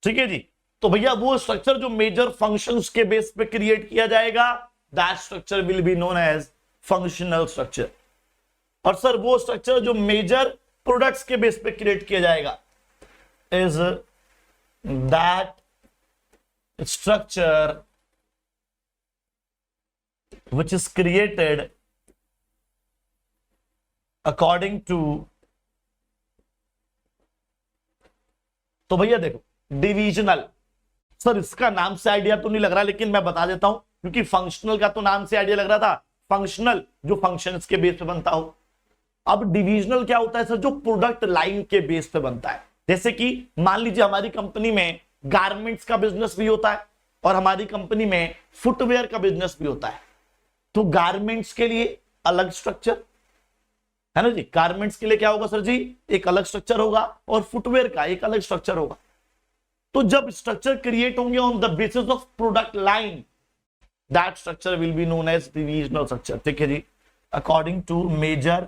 ठीक है जी। तो भैया वो स्ट्रक्चर जो मेजर फंक्शंस के बेस पे क्रिएट किया जाएगा, that structure will be known as functional structure। और सर वो स्ट्रक्चर जो मेजर प्रोडक्ट्स के बेस पे क्रिएट किया जाएगा is that structure which is created according to, तो भैया देखो डिविजनल, सर इसका नाम से आइडिया तो नहीं लग रहा, लेकिन मैं बता देता हूं, क्योंकि फंक्शनल का तो नाम से आइडिया लग रहा था, फंक्शनल जो फंक्शंस के बेस पे बनता हो। अब डिविजनल क्या होता है सर, जो प्रोडक्ट लाइन के बेस पे बनता है। जैसे कि मान लीजिए हमारी कंपनी में गारमेंट्स का बिजनेस भी होता है और हमारी कंपनी में फुटवेयर का बिजनेस भी होता है। तो गारमेंट्स के लिए अलग स्ट्रक्चर है ना जी, गारमेंट्स के लिए क्या होगा सर जी, एक अलग स्ट्रक्चर होगा, और फुटवेयर का एक अलग स्ट्रक्चर होगा। तो जब स्ट्रक्चर क्रिएट होंगे on the basis of product line, that structure will be known as divisional structure, ठीक है जी, according to major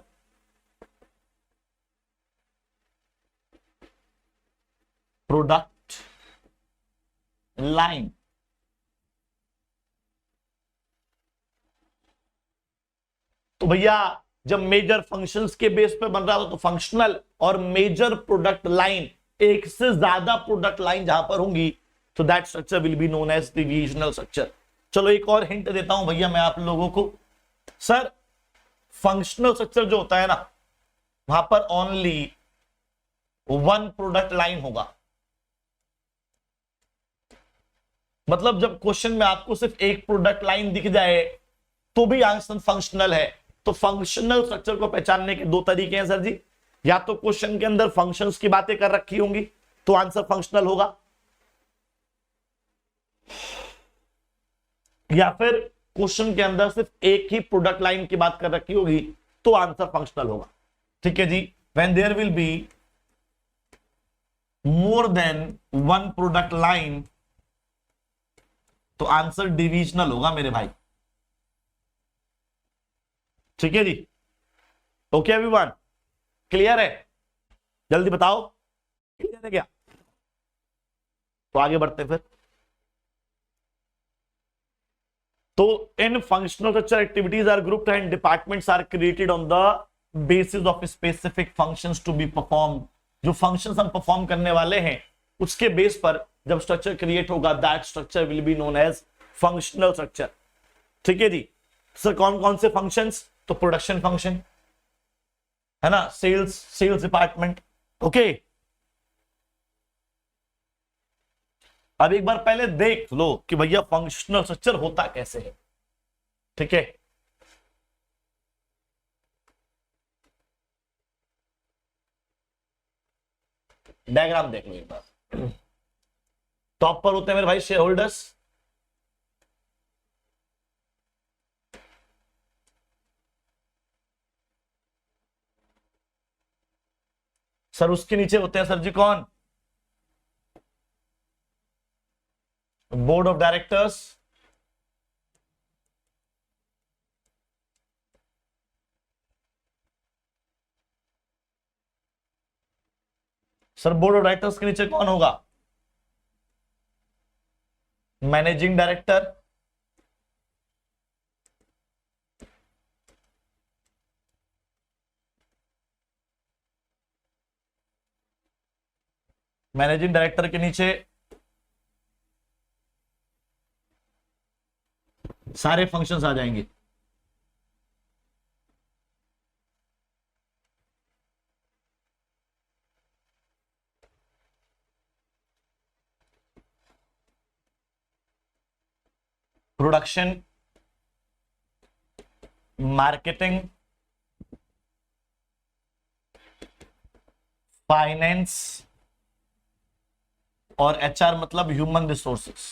product line। तो भैया जब मेजर फंक्शंस के बेस पे बन रहा हो तो फंक्शनल, और मेजर प्रोडक्ट लाइन, एक से ज्यादा प्रोडक्ट लाइन जहां पर होंगी, तो that structure will be known as divisional structure. चलो एक और हिंट देता हूं भैया मैं आप लोगों को। सर फंक्शनल स्ट्रक्चर जो होता है ना, वहां पर ओनली वन प्रोडक्ट लाइन होगा। मतलब जब क्वेश्चन में आपको सिर्फ एक प्रोडक्ट लाइन दिख जाए तो भी आंसर फंक्शनल है। तो फंक्शनल स्ट्रक्चर को पहचानने के दो तरीके हैं सर जी, या तो क्वेश्चन के अंदर फंक्शंस की बातें कर रखी होंगी तो आंसर फंक्शनल होगा, या फिर क्वेश्चन के अंदर सिर्फ एक ही प्रोडक्ट लाइन की बात कर रखी होगी तो आंसर फंक्शनल होगा। ठीक है जी, when there will be more than one product line तो आंसर डिविजनल होगा मेरे भाई। ठीक है जी, ओके एवरीवन, क्लियर है? जल्दी बताओ, क्लियर है क्या? तो आगे बढ़ते हैं फिर। तो in functional structure activities are grouped and departments are created on the basis of specific functions to be perform. जो फंक्शंस हम परफॉर्म करने वाले हैं उसके बेस पर जब स्ट्रक्चर क्रिएट होगा that structure will be known as functional structure. ठीक है जी सर, कौन कौन से फंक्शंस? तो प्रोडक्शन फंक्शन है ना, सेल्स डिपार्टमेंट। ओके, अब एक बार पहले देख लो कि भैया फंक्शनल स्ट्रक्चर होता कैसे है। ठीक है, डायग्राम देख लो एक बार। टॉप पर होते हैं मेरे भाई शेयर होल्डर्स, सर उसके नीचे होते हैं सर जी कौन? Board of directors, sir board of directors के नीचे कौन होगा? मैनेजिंग डायरेक्टर, मैनेजिंग डायरेक्टर के नीचे सारे फंक्शंस आ जाएंगे। प्रोडक्शन, मार्केटिंग, फाइनेंस और एचआर मतलब ह्यूमन रिसोर्सेस।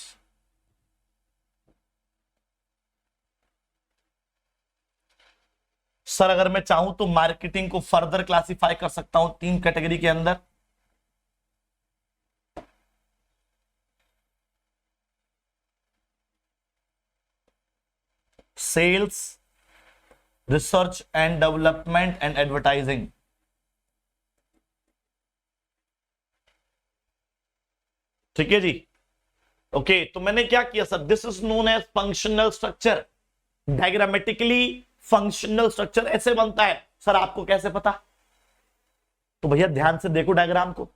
सर अगर मैं चाहूं तो मार्केटिंग को फर्दर क्लासिफाई कर सकता हूं 3 कैटेगरी के अंदर। Sales, research and development and advertising. ठीक है जी, ओके तो मैंने क्या किया sir, this is known as functional structure. Diagrammatically functional structure ऐसे बनता है। सर आपको कैसे पता? तो भैया ध्यान से देखो डायग्राम को।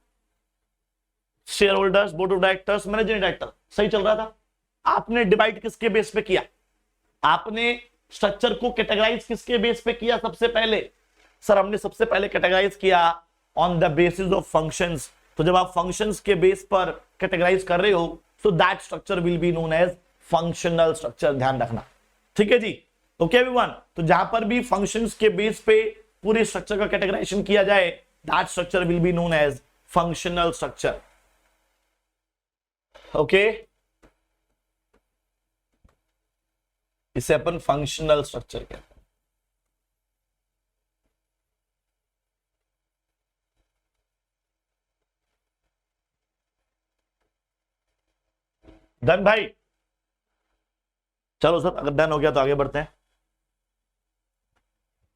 Share holders, board of directors, managing director, सही चल रहा था। आपने डिवाइड किसके बेस पे किया? आपने स्ट्रक्चर को कैटेगराइज किसके बेस पे किया सबसे पहले? सर हमने सबसे पहले कैटेगराइज किया on the basis of functions. तो जब आप फंक्शंस के बेस पर कैटेगराइज कर रहे हो so that structure will be known as functional structure, ध्यान रखना। ठीक है जी, ओके एवरीवन। तो जहां पर भी फंक्शंस के बेस पे पूरे स्ट्रक्चर का कैटेगराइजेशन किया जाए that structure will be known as functional structure. Okay, इसे अपन फंक्शनल स्ट्रक्चर कहते हैं। डन भाई? चलो सर, अगर डन हो गया तो आगे बढ़ते हैं।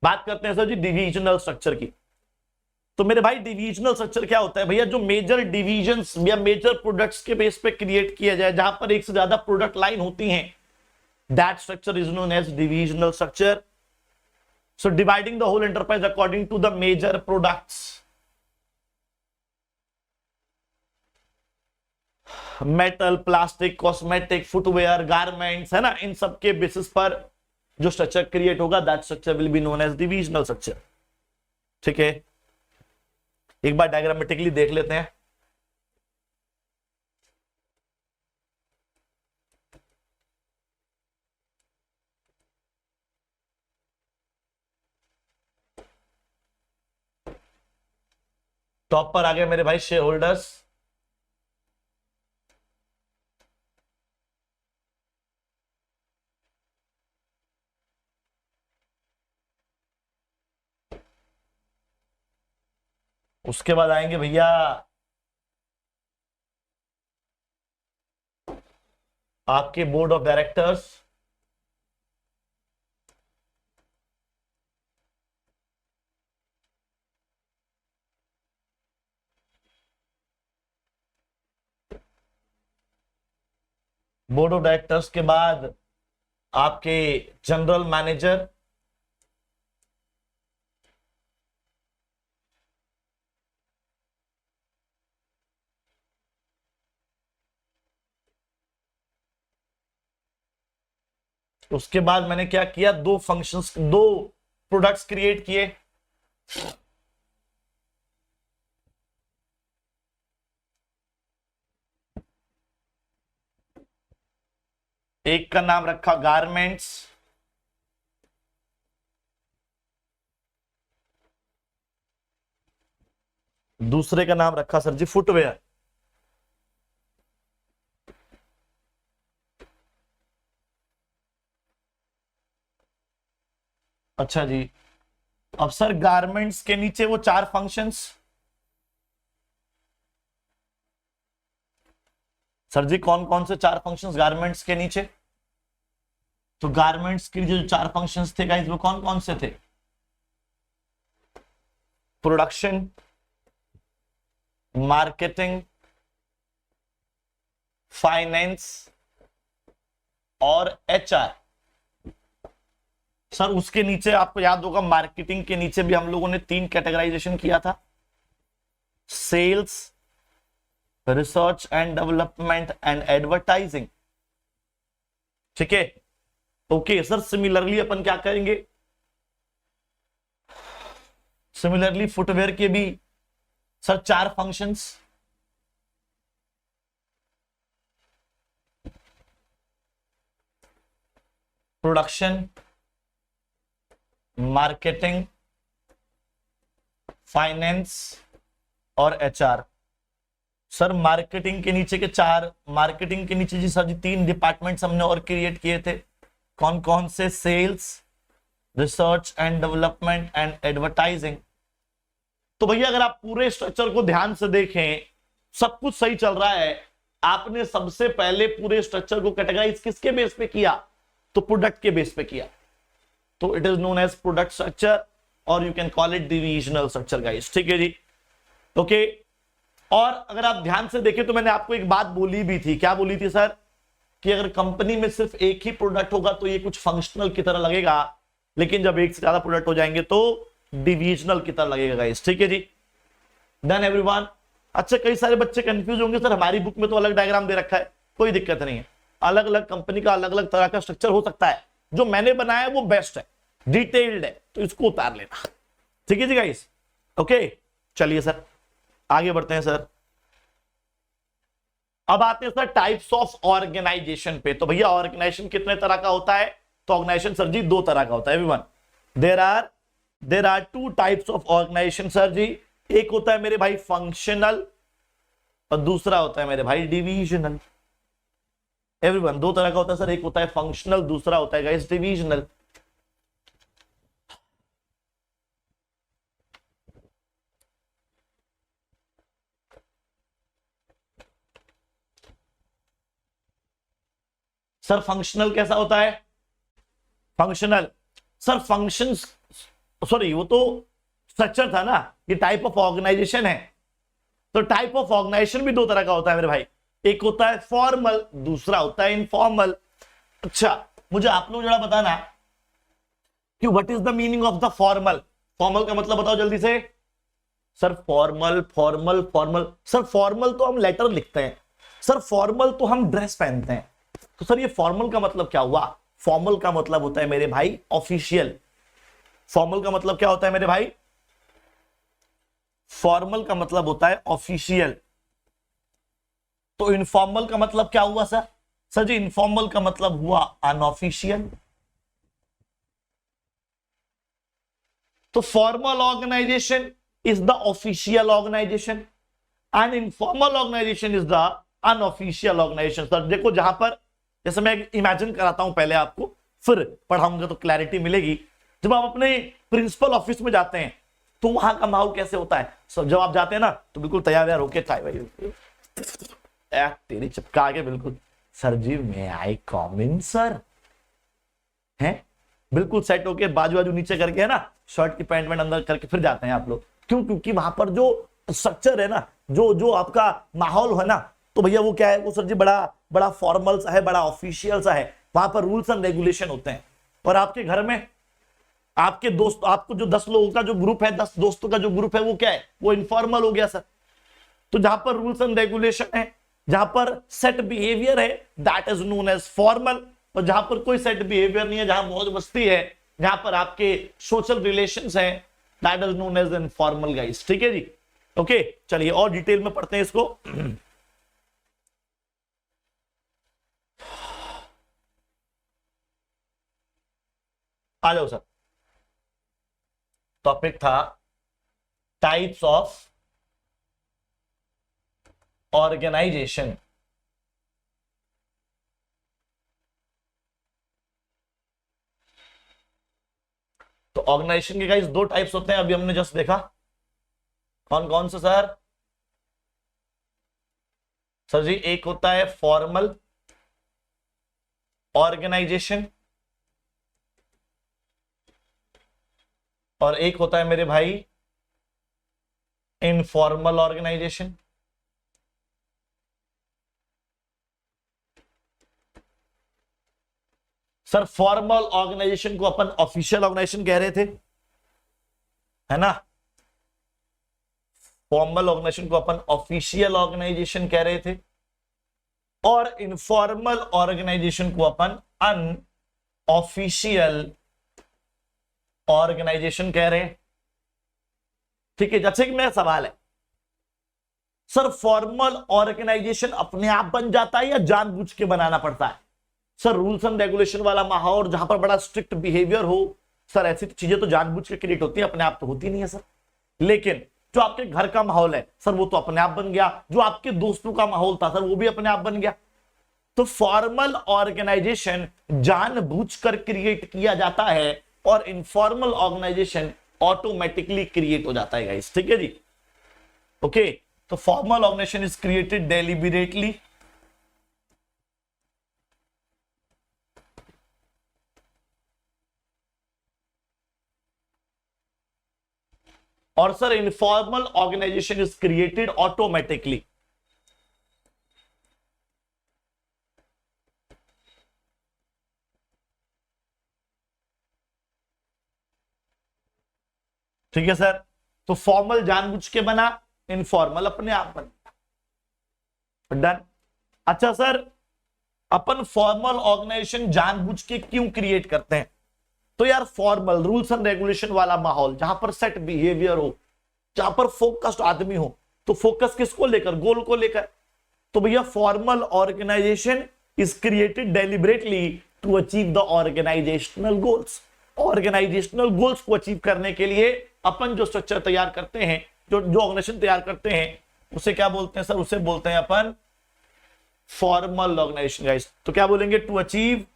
बात करते हैं सर जी डिविजनल स्ट्रक्चर की। तो मेरे भाई डिविजनल स्ट्रक्चर क्या होता है भैया? जो मेजर डिविजन्स या मेजर प्रोडक्ट्स के बेस पे क्रिएट किया जाए, जहां पर एक से ज्यादा प्रोडक्ट लाइन होती हैं, that structure is known as divisional structure. So dividing the whole enterprise according to the major products, metal, plastic, cosmetic, footwear, garments, है ना, इन सब के बेसिस पर जो स्ट्रक्चर क्रिएट होगा that structure will be known as divisional structure. ठीक है, एक बार डायग्रामेटिकली देख लेते हैं। टॉप पर आ गए मेरे भाई शेयर होल्डर्स, उसके बाद आएंगे भैया आपके board of directors. Board of directors के बाद आपके जनरल मैनेजर, उसके बाद मैंने क्या किया, दो फंक्शंस, दो प्रोडक्ट्स क्रिएट किए। एक का नाम रखा गारमेंट्स, दूसरे का नाम रखा सर जी फुटवेयर। अच्छा जी, अब सर गारमेंट्स के नीचे वो चार फंक्शंस, सर जी कौन कौन से चार फंक्शंस गारमेंट्स के नीचे? तो गारमेंट्स के जो चार फंक्शंस थे गाइस वो कौन कौन से थे? प्रोडक्शन, मार्केटिंग, फाइनेंस और एचआर। सर उसके नीचे आपको याद होगा मार्केटिंग के नीचे भी हम लोगों ने तीन कैटेगराइजेशन किया था, sales, research and development and advertising. ठीक है, ओके सर। सिमिलरली अपन क्या करेंगे, सिमिलरली फुटवेयर के भी सर चार फंक्शंस, प्रोडक्शन, मार्केटिंग, फाइनेंस और एचआर। सर मार्केटिंग के नीचे के चार, मार्केटिंग के नीचे जी सर जी तीन डिपार्टमेंट्स हमने और क्रिएट किए थे, कौन कौन से? Sales, research and development and advertising. तो भैया अगर आप पूरे स्ट्रक्चर को ध्यान से देखें, सब कुछ सही चल रहा है। आपने सबसे पहले पूरे स्ट्रक्चर को कैटेगराइज किसके बेस पे किया? तो प्रोडक्ट के बेस पे किया। तो it is known as product structure और you can call it divisional structure guys. ठीक है जी, ओके। और अगर आप ध्यान से देखें तो मैंने आपको एक बात बोली भी थी, क्या बोली थी सर? कि अगर कंपनी में सिर्फ एक ही प्रोडक्ट होगा तो ये कुछ फंक्शनल की तरह लगेगा, लेकिन जब एक से ज्यादा प्रोडक्ट हो जाएंगे तो डिविजनल की तरह लगेगा गाइस। ठीक है जी, डन एवरीवन। अच्छा, कई सारे बच्चे कंफ्यूज होंगे, सर हमारी बुक में तो अलग डायग्राम दे रखा है। कोई दिक्कत नहीं है, अलग अलग कंपनी का अलग अलग तरह का स्ट्रक्चर हो सकता है, जो मैंने बनाया है वो बेस्ट है, डिटेल्ड है, तो इसको उतार लेना। ठीक है जी गाइस, ओके। चलिए सर आगे बढ़ते हैं सर। अब आते हैं सर टाइप्स ऑफ ऑर्गेनाइजेशन पे। तो भैया ऑर्गेनाइजेशन कितने तरह का होता है? तो ऑर्गेनाइजेशन सर जी दो तरह का होता है everyone. There are two types of organisation sir जी। एक होता है मेरे भाई फंक्शनल और दूसरा होता है मेरे भाई डिविजनल। एवरीवन दो तरह का होता है सर, एक होता है फंक्शनल, दूसरा होता है गाइस डिविजनल। सर फंक्शनल कैसा होता है? फंक्शनल सर फंक्शंस, सॉरी वो तो स्ट्रक्चर था ना, ये टाइप ऑफ ऑर्गेनाइजेशन है। तो टाइप ऑफ ऑर्गेनाइजेशन भी दो तरह का होता है मेरे भाई, एक होता है फॉर्मल, दूसरा होता है इनफॉर्मल। अच्छा, मुझे आप लोग जरा बताना कि what is the meaning of the formal. Formal का मतलब बताओ जल्दी से। Sir formal formal formal, sir formal तो हम लेटर लिखते हैं, सर फॉर्मल तो हम ड्रेस पहनते हैं। तो सर ये फॉर्मल का मतलब क्या हुआ? फॉर्मल का मतलब होता है मेरे भाई ऑफिशियल। फॉर्मल का मतलब क्या होता है मेरे भाई? फॉर्मल का मतलब होता है ऑफिशियल। तो इनफॉर्मल का मतलब क्या हुआ सर? सर जी इनफॉर्मल का मतलब हुआ अनऑफिशियल। तो formal organisation is the official organization and informal organisation is the unofficial organization. Sir देखो, जहां पर जैसे मैं इमेजिन कराता हूं पहले आपको, फिर पढ़ाऊंगा तो क्लैरिटी मिलेगी। जब आप अपने प्रिंसिपल ऑफिस में जाते हैं तो वहां का माहौल कैसे होता है? सब जब आप जाते हैं ना तो बिल्कुल तैयार यार होके चाय भाई तेरी चिपका के बिल्कुल, सर जी मैं आई कम इन सर, हैं बिल्कुल सेट होके बाजू बाजू नीचे करके है ना, शर्ट की पैंट में अंदर करके फिर जाते हैं आप लोग। क्यों? क्योंकि वहां पर जो स्ट्रक्चर है ना, जो जो आपका माहौल है ना, तो भैया वो क्या है, वो सर जी बड़ा बड़ा फॉर्मल सा है, बड़ा ऑफिशियल सा है, वहां पर रूल्स एंड रेगुलेशन होते हैं। और आपके घर में आपके दोस्त, आपको जो 10 लोगों का जो ग्रुप है, 10 दोस्तों का जो ग्रुप है, वो क्या है, वो इनफॉर्मल हो गया सर। तो जहां पर रूल्स एंड रेगुलेशन है, जहां पर सेट बिहेवियर है, that is known as formal. और जहां पर कोई सेट बिहेवियर नहीं है, जहां मौज मस्ती है, जहां पर आपके सोशल रिलेशंस हैं, that is known as informal guys. ठीक है जी, ओके चलिए और डिटेल में पढ़ते हैं इसको। आ जाओ सर, टॉपिक था टाइप्स ऑफ ऑर्गेनाइजेशन। तो ऑर्गेनाइजेशन के गाइस दो टाइप्स होते हैं, अभी हमने जस्ट देखा। कौन कौन से सर? सर जी एक होता है फॉर्मल ऑर्गेनाइजेशन और एक होता है मेरे भाई informal organization. Sir formal organization को अपन ऑफिशियल ऑर्गेनाइजेशन कह रहे थे, है ना? फॉर्मल ऑर्गेनाइजेशन को अपन ऑफिशियल ऑर्गेनाइजेशन कह रहे थे और इनफॉर्मल ऑर्गेनाइजेशन को अपन अनऑफिशियल ऑर्गेनाइजेशन कह रहे हैं। ठीक है, जैसे कि मेरा सवाल है सर, फॉर्मल ऑर्गेनाइजेशन अपने आप बन जाता है या जानबूझ के बनाना पड़ता है? सर रूल्स एंड रेगुलेशन वाला माहौल जहां पर बड़ा स्ट्रिक्ट बिहेवियर हो, सर ऐसी चीजें तो जानबूझ के क्रिएट होती है, अपने आप तो होती नहीं है सर। लेकिन जो आपके घर का माहौल है सर, वो तो अपने आप बन गया। जो आपके दोस्तों का माहौल था सर, वो भी अपने आप बन गया। तो फॉर्मल ऑर्गेनाइजेशन जानबूझकर क्रिएट किया जाता है और इनफॉर्मल ऑर्गेनाइजेशन ऑटोमेटिकली क्रिएट हो जाता है गाइस। ठीक है जी, ओके। तो formal organisation is created deliberately और sir informal organisation is created automatically. ठीक है सर, तो फॉर्मल जानबूझ के बना, इनफॉर्मल अपने आप बना। डन। अच्छा सर, अपन फॉर्मल ऑर्गेनाइजेशन जानबूझ के क्यों क्रिएट करते हैं? तो यार फॉर्मल रूल्स एंड रेगुलेशन वाला माहौल जहां पर सेट बिहेवियर हो, जहां पर फोकस्ड आदमी हो, तो फोकस किसको लेकर? गोल को लेकर। तो भैया formal organisation is created deliberately to achieve the organizational goals. Organizational goals को अचीव करने के लिए अपन जो स्ट्रक्चर तैयार करते हैं, जो जो ऑर्गेनाइजेशन तैयार करते हैं, उसे क्या बोलते हैं सर? उसे बोलते हैं अपन फॉर्मल ऑर्गेनाइजेशन गाइस। तो क्या बोलेंगे? To achieve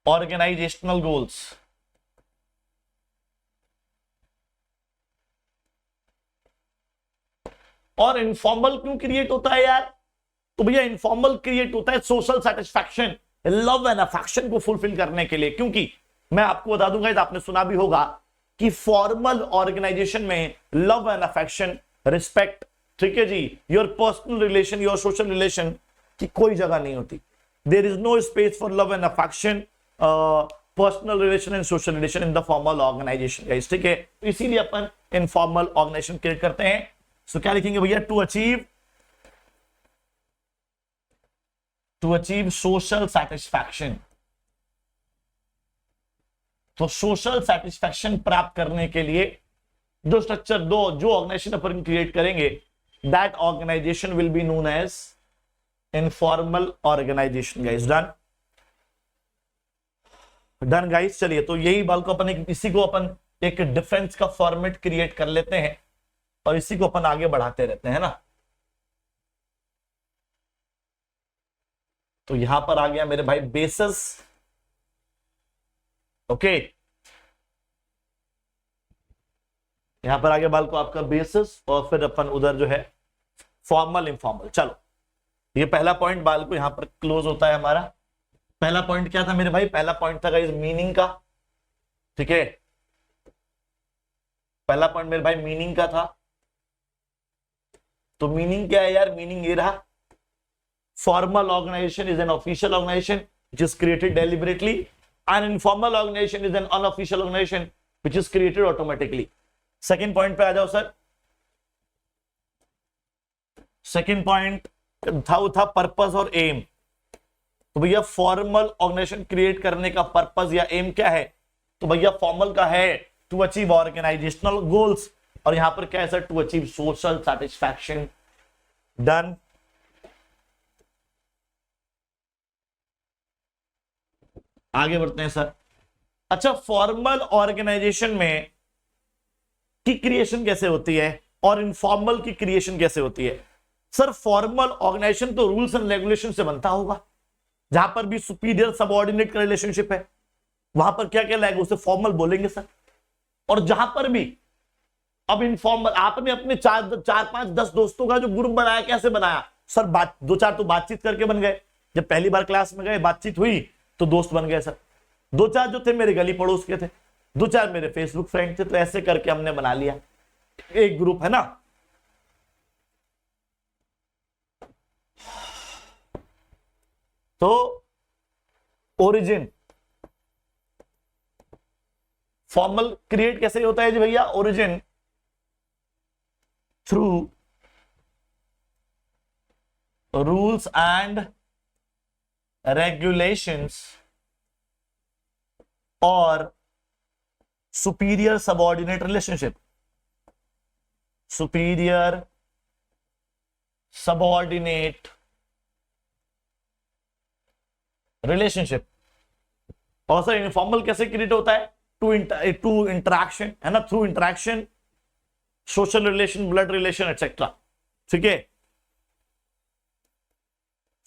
organisational goals. और इनफॉर्मल क्यों क्रिएट होता है यार? तो भैया इनफॉर्मल क्रिएट होता है social satisfaction, love and affection को फुलफिल करने के लिए। क्योंकि मैं आपको बता दूंगा, आपने सुना भी होगा कि फॉर्मल ऑर्गेनाइजेशन में लव एंड अफेक्शन, रिस्पेक्ट, ठीक है जी, your personal relation, your social relation की कोई जगह नहीं होती। There is no space for love and affection, personal relation and social relation in the formal organisation. ठीक है, तो इसीलिए अपन इनफॉर्मल ऑर्गेनाइजेशन क्रिएट करते हैं। सो क्या लिखेंगे भैया? To achieve social satisfaction. तो सोशल सेटिस्फैक्शन प्राप्त करने के लिए जो स्ट्रक्चर, जो ऑर्गेनाइजेशन अपन क्रिएट करेंगे, that organisation will be known as informal organisation guys. Done done guys. चलिए, तो यही बाल को अपन इसी को अपन एक डिफेंस का फॉर्मेट क्रिएट कर लेते हैं और इसी को अपन आगे बढ़ाते रहते हैं ना। तो यहां पर आ गया मेरे भाई बेसिस, ओके। यहां पर आगे बाल को आपका बेसिस और फिर अपन उधर जो है फॉर्मल इनफॉर्मल। चलो ये पहला पॉइंट बाल को यहां पर क्लोज होता है हमारा। पहला पॉइंट क्या था मेरे भाई? पहला पॉइंट था गाइस मीनिंग का। ठीक है, पहला पॉइंट मेरे भाई मीनिंग का था। तो मीनिंग क्या है यार? मीनिंग ये रहा, formal organisation is an official organisation which is created deliberately, an informal organization is an unofficial organization which is created automatically. Second point पे आ जाओ सर। सेकेंड पॉइंट था वो था पर्पस और एम। तो भैया फॉर्मल ऑर्गेनाइजेशन क्रिएट करने का पर्पस या एम क्या है? तो भैया फॉर्मल का है टू अचीव ऑर्गेनाइजेशनल गोल्स, और यहां पर क्या है sir? To achieve social satisfaction. Done. आगे बढ़ते हैं सर। अच्छा, फॉर्मल ऑर्गेनाइजेशन में की क्रिएशन कैसे होती है और इनफॉर्मल की क्रिएशन कैसे होती है? सर फॉर्मल ऑर्गेनाइजेशन तो रूल्स एंड रेगुलेशन से बनता होगा, जहां पर भी सुपीरियर सबऑर्डिनेट का रिलेशनशिप है वहां पर क्या क्या लगेगा? उसे फॉर्मल बोलेंगे सर। और जहां पर भी अब इनफॉर्मल, आपने अपने चार पांच 10 दोस्तों का जो ग्रुप बनाया, कैसे बनाया सर? दो चार तो बातचीत करके बन गए, जब पहली बार क्लास में गए बातचीत हुई तो दोस्त बन गए सर। दो चार जो थे मेरे गली पड़ोस के थे, दो चार मेरे फेसबुक फ्रेंड थे, तो ऐसे करके हमने बना लिया एक ग्रुप, है ना। तो ओरिजिन फॉर्मल क्रिएट कैसे होता है जी भैया? Origin through rules and regulations और superior subordinate relationship. Superior subordinate relationship. और सर इनफॉर्मल कैसे क्रिएट होता है? टू इंटरैक्शन, है ना, through interaction, social relation, blood relation etcetera. ठीक है,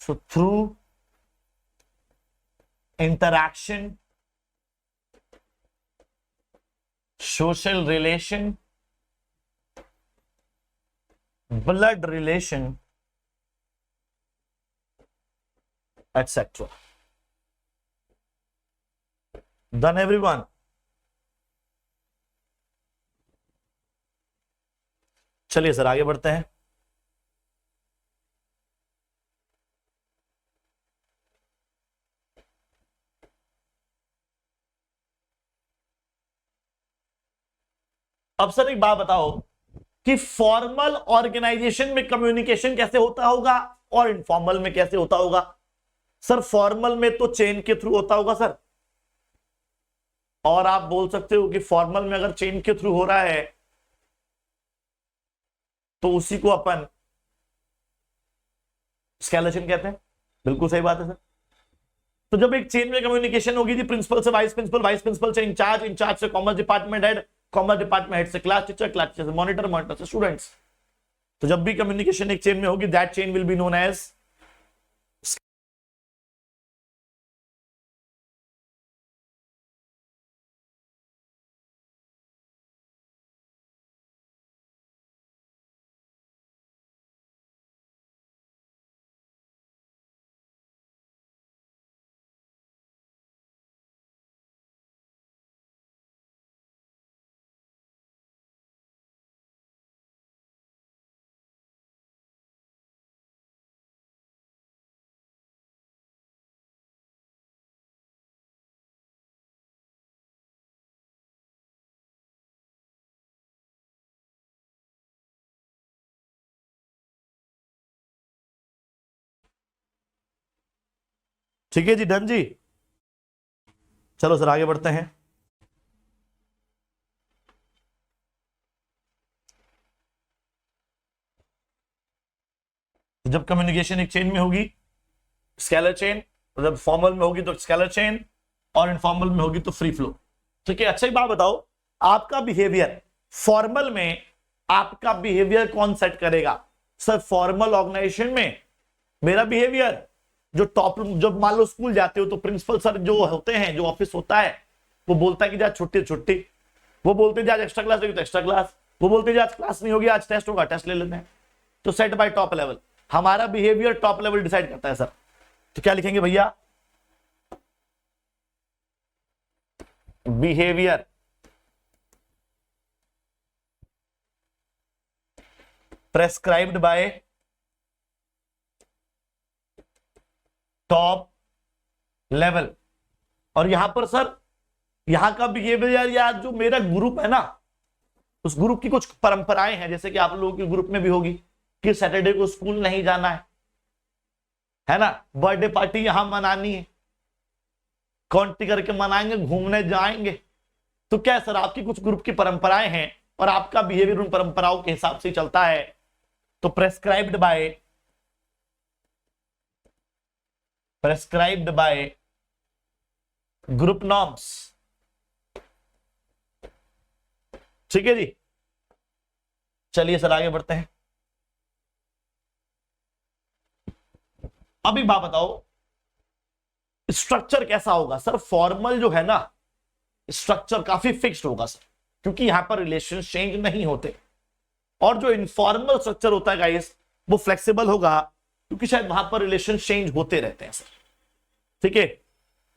so through interaction, social relation, blood relation etcetera. Done everyone? चलिए सर आगे बढ़ते हैं। अब सर एक बात बताओ कि फॉर्मल ऑर्गेनाइजेशन में कम्युनिकेशन कैसे होता होगा और इनफॉर्मल में कैसे होता होगा? सर फॉर्मल में तो चेन के थ्रू होता होगा सर, और आप बोल सकते हो कि फॉर्मल में अगर चेन के थ्रू हो रहा है तो उसी को अपन स्केलेशन कहते हैं। बिल्कुल सही बात है सर। तो जब एक चेन में कम्युनिकेशन होगी जी, प्रिंसिपल से वाइस प्रिंसिपल, वाइस प्रिंसिपल से इंचार्ज, इंचार्ज से commerce department head, commerce department head से क्लास टीचर, क्लास टीचर से मॉनिटर, मॉनिटर से स्टूडेंट्स। तो जब भी कम्युनिकेशन एक चेन में होगी, that chain will be known as. ठीक है जी, डन जी। चलो सर आगे बढ़ते हैं। जब कम्युनिकेशन एक चेन में होगी स्केलर चेन, जब फॉर्मल में होगी तो स्केलर चेन, और इनफॉर्मल में होगी तो फ्री फ्लो। ठीक है, अच्छा एक बात बताओ, आपका बिहेवियर फॉर्मल में, आपका बिहेवियर कौन सेट करेगा? सर फॉर्मल ऑर्गेनाइजेशन में मेरा बिहेवियर, जो टॉप, जब मान लो स्कूल जाते हो तो प्रिंसिपल सर जो होते हैं, जो ऑफिस होता है, वो बोलता है कि जा छुट्टी छुट्टी, वो बोलते हैं आज एक्स्ट्रा क्लास तो एक्स्ट्रा क्लास, वो बोलते हैं आज क्लास नहीं होगी, आज टेस्ट होगा, टेस्ट ले लेते हैं। तो सेट बाय टॉप लेवल, हमारा बिहेवियर टॉप लेवल डिसाइड करता है सर। तो क्या लिखेंगे भैया, behaviour prescribed bye top level. और यहां पर सर, यहां का बिहेवियर या जो मेरा ग्रुप है ना, उस ग्रुप की कुछ परंपराएं हैं, जैसे कि आप लोगों के ग्रुप में भी होगी कि सैटरडे को स्कूल नहीं जाना है ना, बर्थडे पार्टी यहां मनानी है, कॉन्टी करके मनाएंगे, घूमने जाएंगे। तो क्या सर, आपकी कुछ ग्रुप की परंपराएं हैं और आपका बिहेवियर उन परंपराओं के हिसाब से चलता है। तो प्रेस्क्राइब्ड बाय ग्रुप नॉर्म्स। ठीक है जी, चलिए सर आगे बढ़ते हैं। अभी बात बताओ स्ट्रक्चर कैसा होगा सर। फॉर्मल जो है ना, स्ट्रक्चर काफी फिक्स्ड होगा सर, क्योंकि यहां पर रिलेशन चेंज नहीं होते। और जो इनफॉर्मल स्ट्रक्चर होता है गाइस, वो फ्लेक्सिबल होगा, क्योंकि शायद वहां पर रिलेशन चेंज होते रहते हैं सर। ठीक है,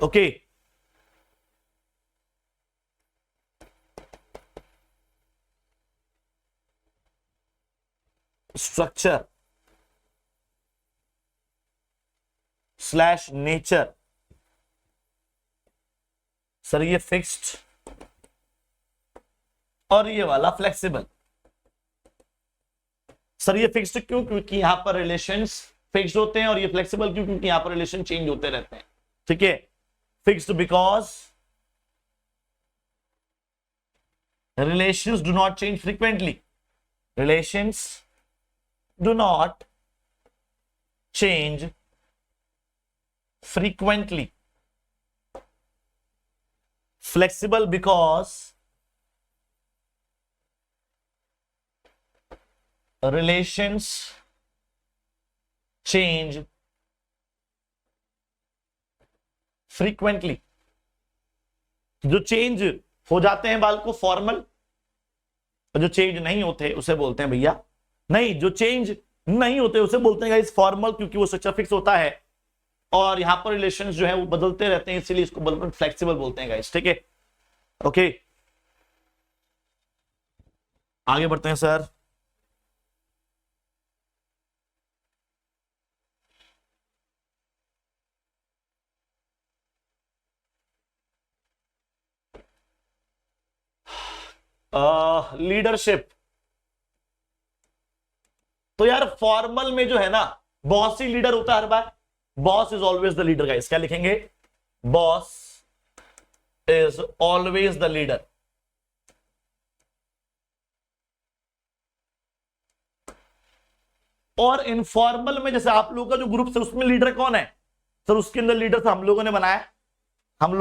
okay. Structure slash nature, sir ये फिक्स्ड और ये वाला फ्लेक्सिबल। सर ये फिक्स्ड क्यों, क्योंकि यहां पर रिलेशंस फिक्स्ड होते हैं, और ये फ्लेक्सिबल क्यों, क्योंकि यहां पर रिलेशन चेंज होते रहते हैं। ठीक है, fixed because relations do not change frequently, relations do not change frequently. Flexible because relations change frequently. जो चेंज हो जाते हैं बाल को फॉर्मल, और जो चेंज नहीं होते उसे बोलते हैं भैया, नहीं जो चेंज नहीं होते उसे बोलते हैं गाइस फॉर्मल, क्योंकि वो स्ट्रक्चर फिक्स होता है और यहां पर रिलेशंस जो है वो बदलते रहते हैं, इसीलिए इसको फ्लेक्सिबल बोलते हैं गाइस। ठीक है, ओके आगे बढ़ते हैं सर। लीडरशिप, तो यार फॉर्मल में जो है ना, बॉस ही लीडर होता है हर बार। Boss is always the leader guys. क्या लिखेंगे, boss is always the leader. और इनफॉर्मल में जैसे आप लोगों का जो ग्रुप है उसमें लीडर कौन है सर, उसके अंदर लीडर था हम लोगों ने बनाया, हम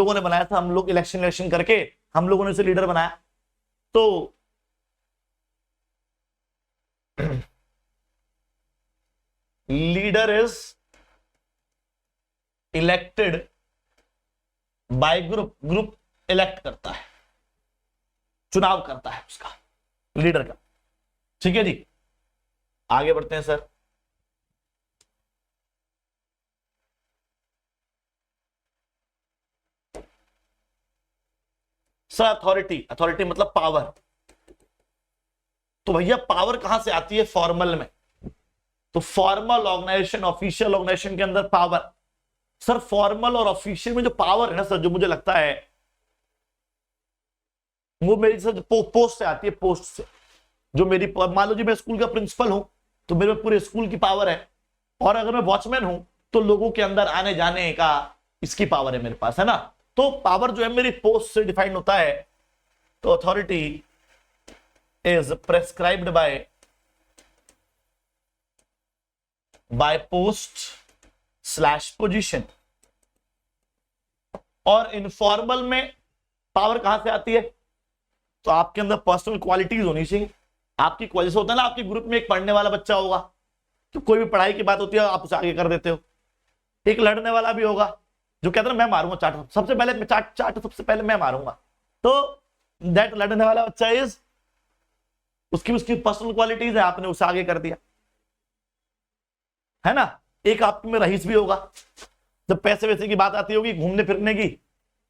लोग इलेक्शन करके हम लोगों ने उसे लीडर बनाया। तो leader is elected by group, group elect करता है, चुनाव करता है उसका लीडर का। ठीक है जी, आगे बढ़ते हैं सर। सर अथॉरिटी मतलब पावर। तो भैया पावर कहां से आती है फॉर्मल में, तो फॉर्मल ऑर्गेनाइजेशन ऑफिशियल ऑर्गेनाइजेशन के अंदर पावर। सर फॉर्मल और ऑफिशियल में जो पावर है ना सर, जो मुझे लगता है वो मेरी सर पोस्ट से आती है, पोस्ट से। जो मेरी, मान लो जी मैं स्कूल का प्रिंसिपल हूं तो मेरे पूरे स्कूल की पावर है, और अगर मैं वॉचमैन हूं तो लोगों के अंदर आने जाने का इसकी पावर है मेरे पास, है ना। तो पावर जो है मेरी पोस्ट से डिफाइंड होता है। तो authority is prescribed by post slash position. और इनफॉर्मल में पावर कहां से आती है, तो आपके अंदर पर्सनल क्वालिटीज होनी चाहिए। आपकी क्वालिटी होता है ना, आपके ग्रुप में एक पढ़ने वाला बच्चा होगा तो कोई भी पढ़ाई की बात होती है आप उसे आगे कर देते हो। एक लड़ने वाला भी होगा जो कहता है मैं मारूंगा चाट, सबसे पहले चाट सबसे पहले मैं मारूंगा। तो दैट लड़ने वाला बच्चा इज उसकी उसकी पर्सनल क्वालिटीज है, आपने उसे आगे कर दिया, है ना। एक आप में रईस भी होगा, जब पैसे वैसे की बात आती होगी घूमने फिरने की,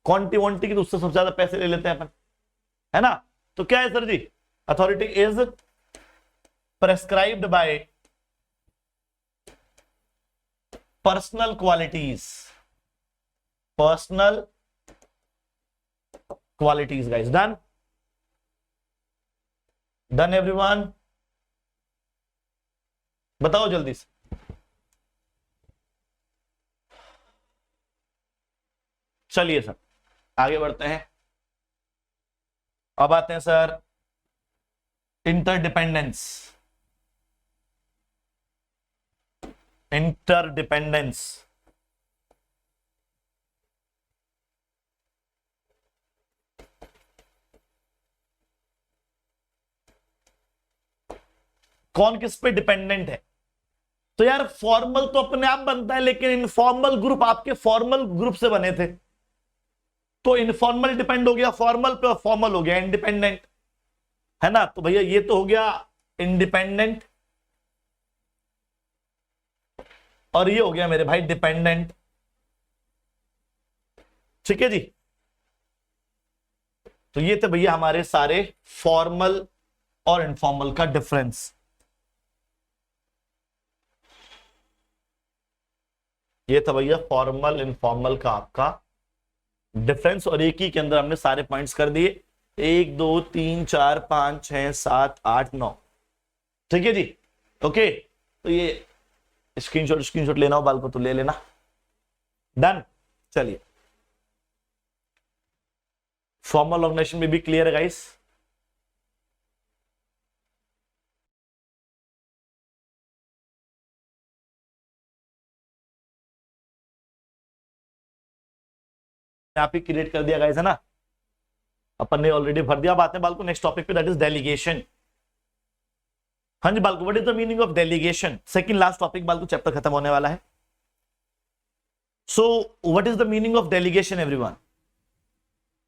क्वांटी वॉन्टी की, तो उससे सबसे ज्यादा पैसे ले लेते हैं अपन, है ना। तो क्या है सर जी, authority is prescribed by personal qualities, personal qualities guys. Done, done everyone, बताओ जल्दी से। चलिए सर आगे बढ़ते हैं। अब आते हैं सर इंटरडिपेंडेंस, इंटरडिपेंडेंस। कौन किस पे डिपेंडेंट है? तो यार फॉर्मल तो अपने आप बनता है, लेकिन इनफॉर्मल ग्रुप आपके फॉर्मल ग्रुप से बने थे, तो इनफॉर्मल डिपेंड हो गया फॉर्मल पे, और फॉर्मल हो गया इंडिपेंडेंट, है ना। तो भैया ये तो हो गया इंडिपेंडेंट, और ये हो गया मेरे भाई डिपेंडेंट, ठीक है जी। तो ये थे भैया हमारे सारे फॉर्मल और इनफॉर्मल का डिफरेंस। ये था भैया फॉर्मल इनफॉर्मल का आपका डिफरेंस, और एक ही के अंदर हमने सारे पॉइंट्स कर दिए, 1 2 3 4 5 6 7 8 9, ठीक है जी। ओके, तो ये स्क्रीनशॉट लेना हो बाल को तो ले लेना। डन, चलिए फॉर्मल ऑर्गेनाइजेशन में भी क्लियर है गाइस। आप ही क्रिएट कर दिया गाइस, है ना, अपन ने ऑलरेडी भर दिया। बात है बाल को नेक्स्ट टॉपिक पे, दैट इज डेलीगेशन। हाँ जी बाल को, what is the meaning of delegation, second last topic बाल को, चैप्टर खत्म होने वाला है। So what is the meaning of delegation everyone?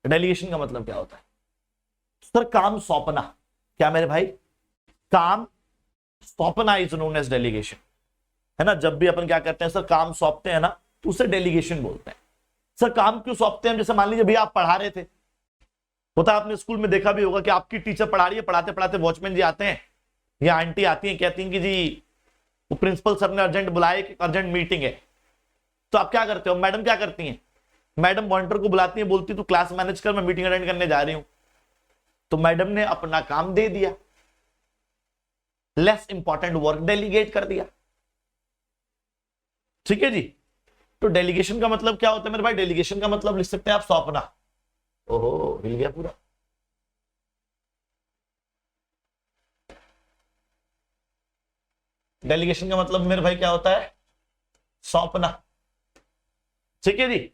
Delegation का मतलब क्या होता है सर? काम सौंपना। क्या मेरे भाई? काम सौंपना इज नोन एज डेलीगेशन, है ना। जब भी अपन क्या करते हैं सर, काम सौंपते हैं ना, तो उसे डेलीगेशन बोलते हैं। सर काम क्यों सौंपते हैं? जैसे मान लीजिए भैया आप पढ़ा रहे थे, होता आपने स्कूल में देखा भी होगा कि आपकी टीचर पढ़ा रही है, पढ़ाते पढ़ाते वॉचमैन जी आते हैं या आंटी आती हैं, कहती हैं कि जी वो प्रिंसिपल सर ने अर्जेंट बुलाया कि अर्जेंट मीटिंग है। तो आप क्या करते हो? मैडम क्या करती हैं? मैडम मॉनिटर को बुलाती है, बोलती तू क्लास मैनेज कर, मैं मीटिंग अटेंड करने जा रही हूं। तो मैडम ने अपना काम दे दिया, लेस इंपॉर्टेंट वर्क डेलीगेट कर दिया, ठीक है जी। तो डेलीगेशन का मतलब क्या होता है मेरे भाई? डेलीगेशन का मतलब लिख सकते हैं आप सौंपना। ओहो, हिल गया पूरा। डेलीगेशन का मतलब मेरे भाई क्या होता है? सौंपना, ठीक है जी।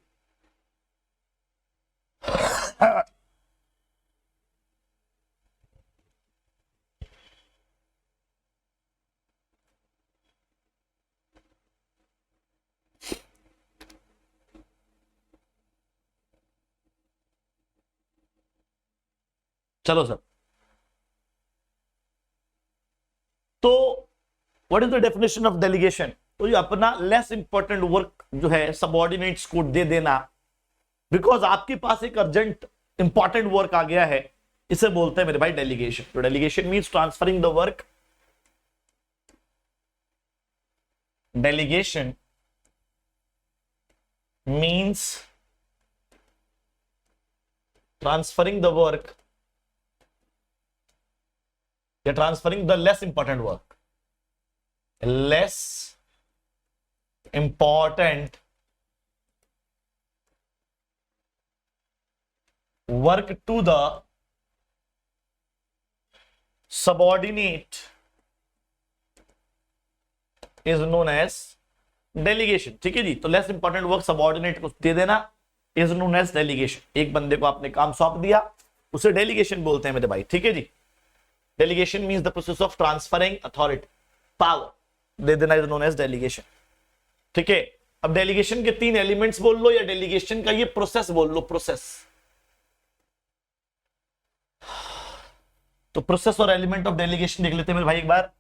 चलो सर, तो what is the definition of delegation? तो ये अपना लेस इंपॉर्टेंट वर्क जो है सबऑर्डिनेट्स को दे देना, बिकॉज आपके पास एक अर्जेंट इंपॉर्टेंट वर्क आ गया है, इसे बोलते हैं मेरे भाई डेलीगेशन। तो delegation means transferring the work, delegation means transferring the work या transferring the less important work, less important work to the subordinate is known as delegation, ठीक है जी। तो लेस इंपॉर्टेंट वर्क सबऑर्डिनेट को दे देना इज नोन एज डेलीगेशन। एक बंदे को आपने काम सौंप दिया, उसे डेलीगेशन बोलते हैं मेरे भाई, ठीक है जी। Delegation means the process of transferring authority, power दे देना इज नोन एज डेलीगेशन, ठीक है। अब डेलीगेशन के 3 एलिमेंट्स बोल लो, या डेलीगेशन का ये प्रोसेस बोल लो, प्रोसेस। तो प्रोसेस और एलिमेंट ऑफ डेलीगेशन देख लेते हैं मेरे भाई एक बार।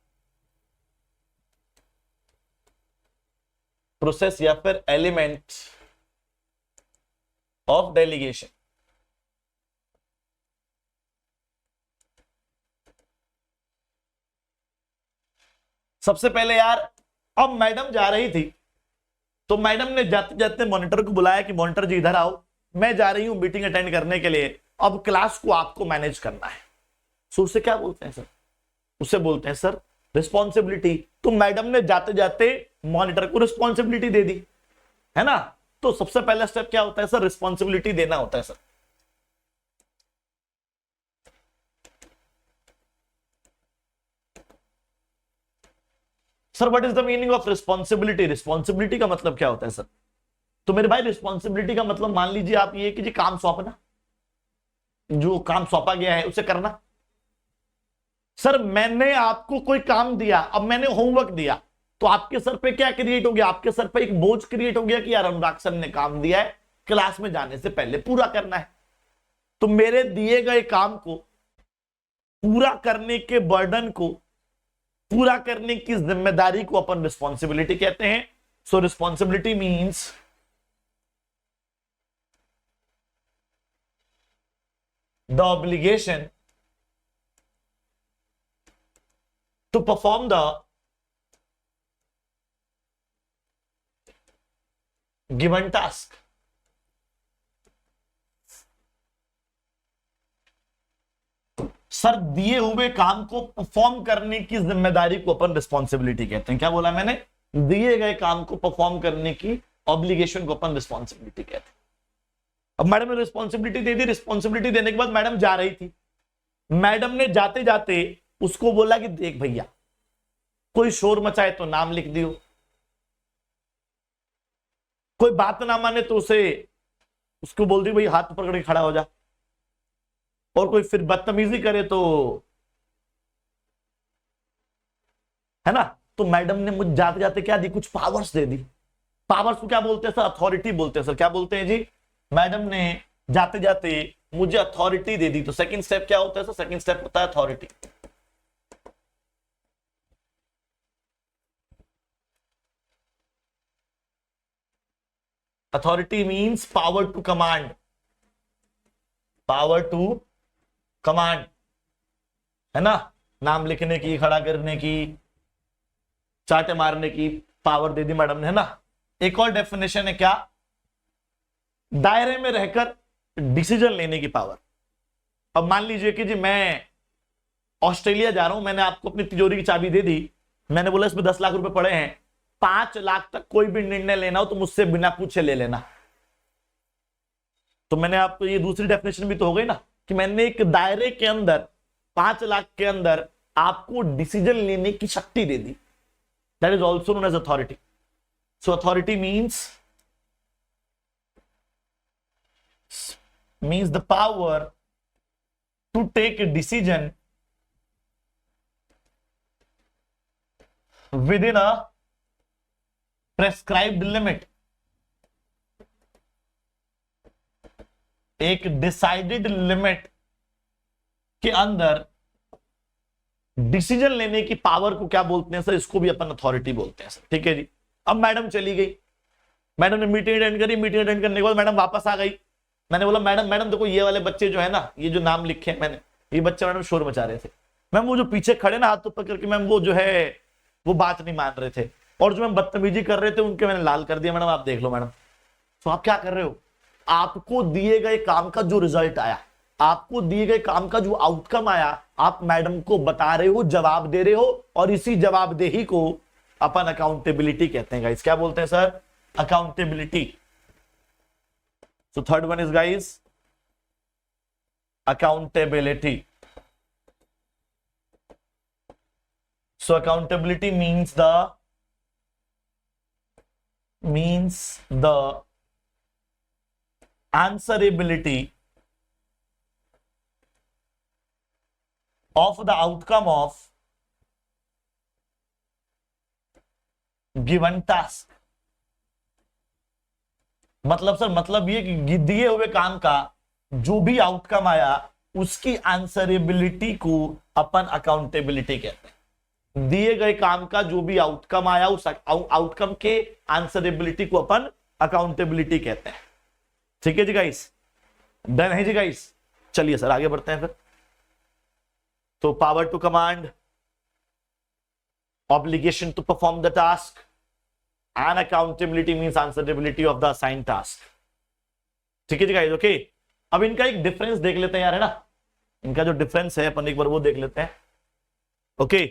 प्रोसेस या फिर एलिमेंट ऑफ डेलीगेशन। सबसे पहले यार, अब मैडम जा रही थी तो मैडम ने जाते जाते मॉनिटर को बुलाया कि मॉनिटर जी इधर आओ, मैं जा रही हूं मीटिंग अटेंड करने के लिए, अब क्लास को आपको मैनेज करना है। सो उसे क्या बोलते हैं सर? उसे बोलते हैं सर रिस्पॉन्सिबिलिटी। तो मैडम ने जाते जाते मॉनिटर को रिस्पॉन्सिबिलिटी दे दी, है ना। तो सबसे पहला स्टेप क्या होता है सर? रिस्पॉन्सिबिलिटी देना होता है sir. Sir what is the meaning of responsibility? Responsibility का मतलब क्या होता है सर? तो मेरे भाई रिस्पॉन्सिबिलिटी का मतलब मान लीजिए आप ये कि जी काम सौंपना, जो काम सौंपा गया है उसे करना। सर मैंने आपको कोई काम दिया, अब मैंने होमवर्क दिया, तो आपके सर पे क्या क्रिएट हो गया? आपके सर पे एक बोझ क्रिएट हो गया कि यार अनुराग सर ने काम दिया है, क्लास में जाने से पहले पूरा करना है। तो मेरे दिए गए काम को पूरा करने के बर्डन को, पूरा करने की जिम्मेदारी को अपन रिस्पॉन्सिबिलिटी कहते हैं। So responsibility means the obligation to perform the given task. Sir दिए हुए काम को परफॉर्म करने की जिम्मेदारी को अपन रिस्पॉन्सिबिलिटी कहते हैं। क्या बोला मैंने? दिए गए काम को परफॉर्म करने की ऑब्लिगेशन को अपन रिस्पॉन्सिबिलिटी कहते हैं। अब मैडम ने रिस्पॉन्सिबिलिटी दे दी, रिस्पॉन्सिबिलिटी देने के बाद मैडम जा रही थी, मैडम ने जाते जाते उसको बोला कि देख भैया कोई शोर मचाए तो नाम लिख दियो, कोई बात ना माने तो उसको बोल दी भाई हाथ पकड़ के खड़ा हो जा, और कोई फिर बदतमीजी करे तो, है ना। तो मैडम ने मुझे जाते जाते क्या दी? कुछ पावर्स दे दी। पावर्स को क्या बोलते हैं सर? अथॉरिटी बोलते हैं सर। क्या बोलते हैं जी? मैडम ने जाते जाते मुझे अथॉरिटी दे दी। तो सेकंड स्टेप क्या होता है सर? सेकंड स्टेप होता है authority. Authority means power to command, power to command, है ना। नाम लिखने की, खड़ा करने की, चाटे मारने की पावर दे दी मैडम ने, है ना। एक और डेफिनेशन है क्या? दायरे में रहकर डिसीजन लेने की पावर। अब मान लीजिए कि जी मैं ऑस्ट्रेलिया जा रहा हूं, मैंने आपको अपनी तिजोरी की चाबी दे दी, मैंने बोला इसमें 10 लाख रुपए पड़े हैं, 5 लाख तक कोई भी निर्णय लेना हो तो मुझसे बिना पूछे ले लेना। तो मैंने आपको ये दूसरी डेफिनेशन भी तो हो गई ना, कि मैंने एक दायरे के अंदर 5 लाख के अंदर आपको डिसीजन लेने की शक्ति दे दी। That is also known as authority. So authority means the power to take a decision within a prescribed limit, एक डिसाइडेड लिमिट के अंदर डिसीजन लेने की पावर को क्या बोलते हैं सर? इसको भी अपन अथॉरिटी बोलते हैं सर। ठीक है जी। अब मैडम चली गई, मैडम ने मीटिंग अटेंड करी, मीटिंग अटेंड करने के बाद मैडम वापस आ गई। मैंने बोला मैडम देखो ये वाले बच्चे जो है ना, ये जो नाम लिखे हैं मैंने, ये बच्चे मैडम शोर मचा रहे थे मैम, वो जो पीछे खड़े ना हाथ ऊपर करके मैम, वो जो है वो बात नहीं मान रहे थे, और जो मैम बदतमीजी कर रहे थे उनके मैंने लाल कर दिया। मैडम आप देख लो मैडम। तो आप क्या कर रहे हो? आपको दिए गए काम का जो रिजल्ट आया, आपको दिए गए काम का जो आउटकम आया, आप मैडम को बता रहे हो, जवाब दे रहे हो, और इसी जवाबदेही को अपन अकाउंटेबिलिटी कहते हैं गाइस। क्या बोलते हैं sir? Accountability. So third one is guys accountability. So accountability means the answerability of the outcome of given task। मतलब सर, मतलब ये कि दिए हुए काम का जो भी आउटकम आया उसकी आंसरेबिलिटी को अपन अकाउंटेबिलिटी कहते हैं। दिए गए काम का जो भी आउटकम आया उस आउटकम के आंसरेबिलिटी को अपन अकाउंटेबिलिटी कहते हैं। ठीक है जी गाइस, डन है जी गाइस। चलिए सर आगे बढ़ते हैं फिर। तो power to command, obligation to perform the task, and accountability means answerability of the assigned task. ठीक है जी गाइस, ओके। अब इनका एक डिफरेंस देख लेते हैं यार, है ना। इनका जो डिफरेंस है अपन एक बार वो देख लेते हैं। ओके,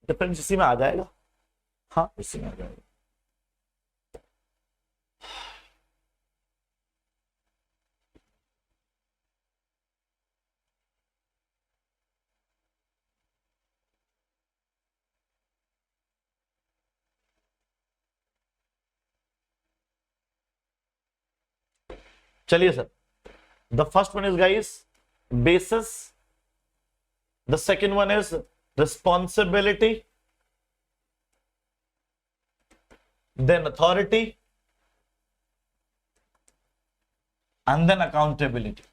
डिफरेंस इसी में आ जाएगा। हाँ इसी में आ जाएगा। चलिए sir, the first one is guys basis, the second one is responsibility, then authority, and then accountability.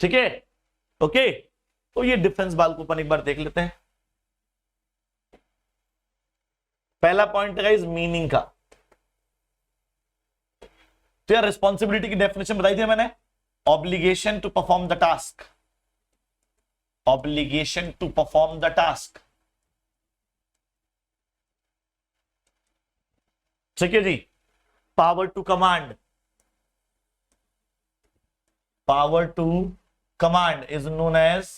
ठीक है, ओके। तो ये डिफरेंस बाल को अपन एक बार देख लेते हैं। पहला पॉइंट है इस मीनिंग का। तो यार रिस्पॉन्सिबिलिटी की डेफिनेशन बताई थी मैंने, obligation to perform the task, obligation to perform the task. ठीक है जी। Power to command, power to command is known as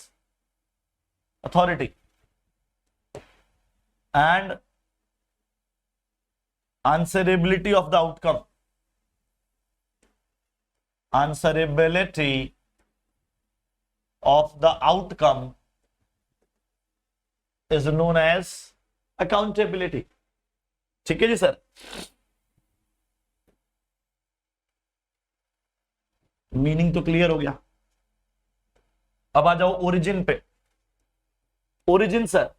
authority, and answerability of the outcome, answerability of the outcome is known as accountability. ठीक है जी sir. Meaning तो clear हो गया। अब आ जाओ ओरिजिन पे। ओरिजिन सर,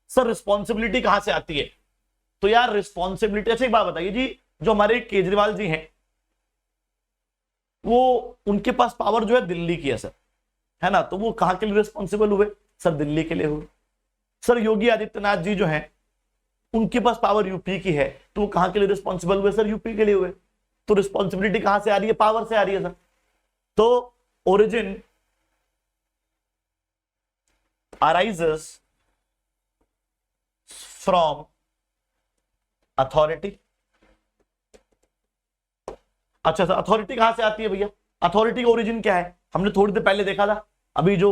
सर रिस्पॉन्सिबिलिटी कहां से आती है? तो यार रिस्पॉन्सिबिलिटी, अच्छा एक बात बताइए जी, जो हमारे केजरीवाल जी हैं वो, उनके पास पावर जो है दिल्ली की है सर, है ना। तो वो कहां के लिए रिस्पॉन्सिबल हुए? सर दिल्ली के लिए हुए। सर योगी आदित्यनाथ जी जो हैं उनके पास पावर यूपी की है, तो वो कहां के लिए रिस्पॉन्सिबल हुए? सर यूपी के लिए हुए। तो रिस्पॉन्सिबिलिटी कहां से आ रही है? पावर से आ रही है सर। तो ओरिजिन अराइजेस फ्रॉम अथॉरिटी। अच्छा सर, अथॉरिटी कहां से आती है भैया? अथॉरिटी का ओरिजिन क्या है? हमने थोड़ी देर पहले देखा था। अभी जो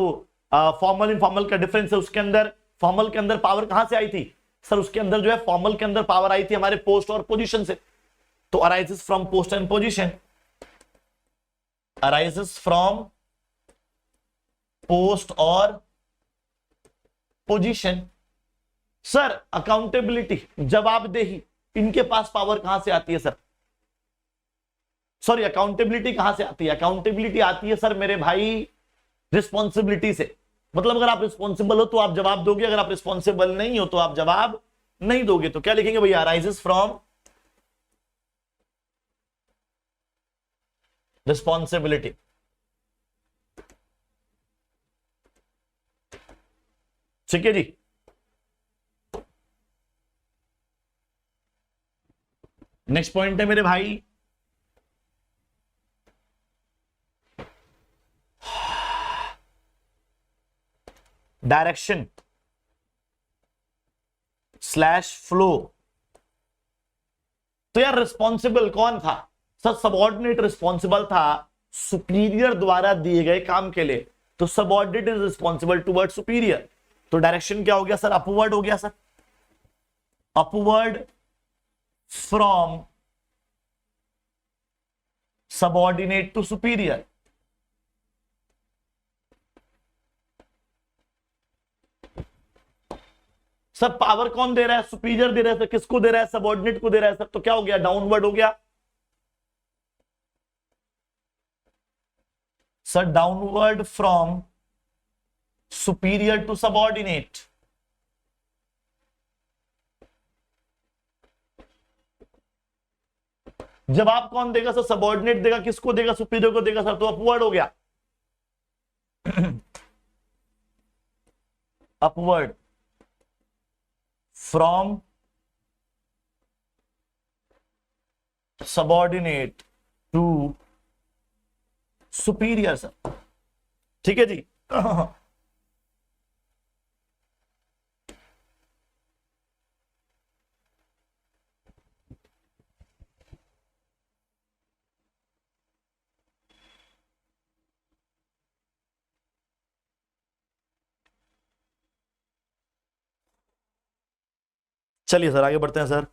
फॉर्मल इनफॉर्मल का डिफरेंस है उसके अंदर, फॉर्मल के अंदर पावर कहां से आई थी? सर उसके अंदर जो है फॉर्मल के अंदर पावर आई थी हमारे पोस्ट और पोजीशन से। तो arises from post and position, arises from post और पोजीशन। सर अकाउंटेबिलिटी, जवाबदेही, इनके पास पावर कहां से आती है सर? सॉरी, अकाउंटेबिलिटी कहां से आती है? अकाउंटेबिलिटी आती है सर मेरे भाई रिस्पॉन्सिबिलिटी से। मतलब अगर आप रिस्पॉन्सिबल हो तो आप जवाब दोगे, अगर आप रिस्पॉन्सिबल नहीं हो तो आप जवाब नहीं दोगे। तो क्या लिखेंगे भैया? Arises from responsibility. ठीक है जी। नेक्स्ट पॉइंट है मेरे भाई डायरेक्शन स्लैश फ्लो। तो यार रिस्पॉन्सिबल कौन था? सर सबऑर्डिनेट रिस्पॉन्सिबल था सुपीरियर द्वारा दिए गए काम के लिए। तो subordinate is responsible toward superior. तो डायरेक्शन क्या हो गया सर? अपवर्ड हो गया sir, upward from subordinate to superior. Sir power कौन दे रहा है? सुपीरियर दे रहा है सर। किसको दे रहा है? सबऑर्डिनेट को दे रहा है सर। तो क्या हो गया? डाउनवर्ड हो गया sir, downward from superior to subordinate. जवाब कौन देगा सर? सबऑर्डिनेट देगा। किसको देगा? सुपीरियर को देगा सर। तो अपवर्ड हो गया। Upward from subordinate to superior sir. ठीक है जी। चलिए सर आगे बढ़ते हैं सर।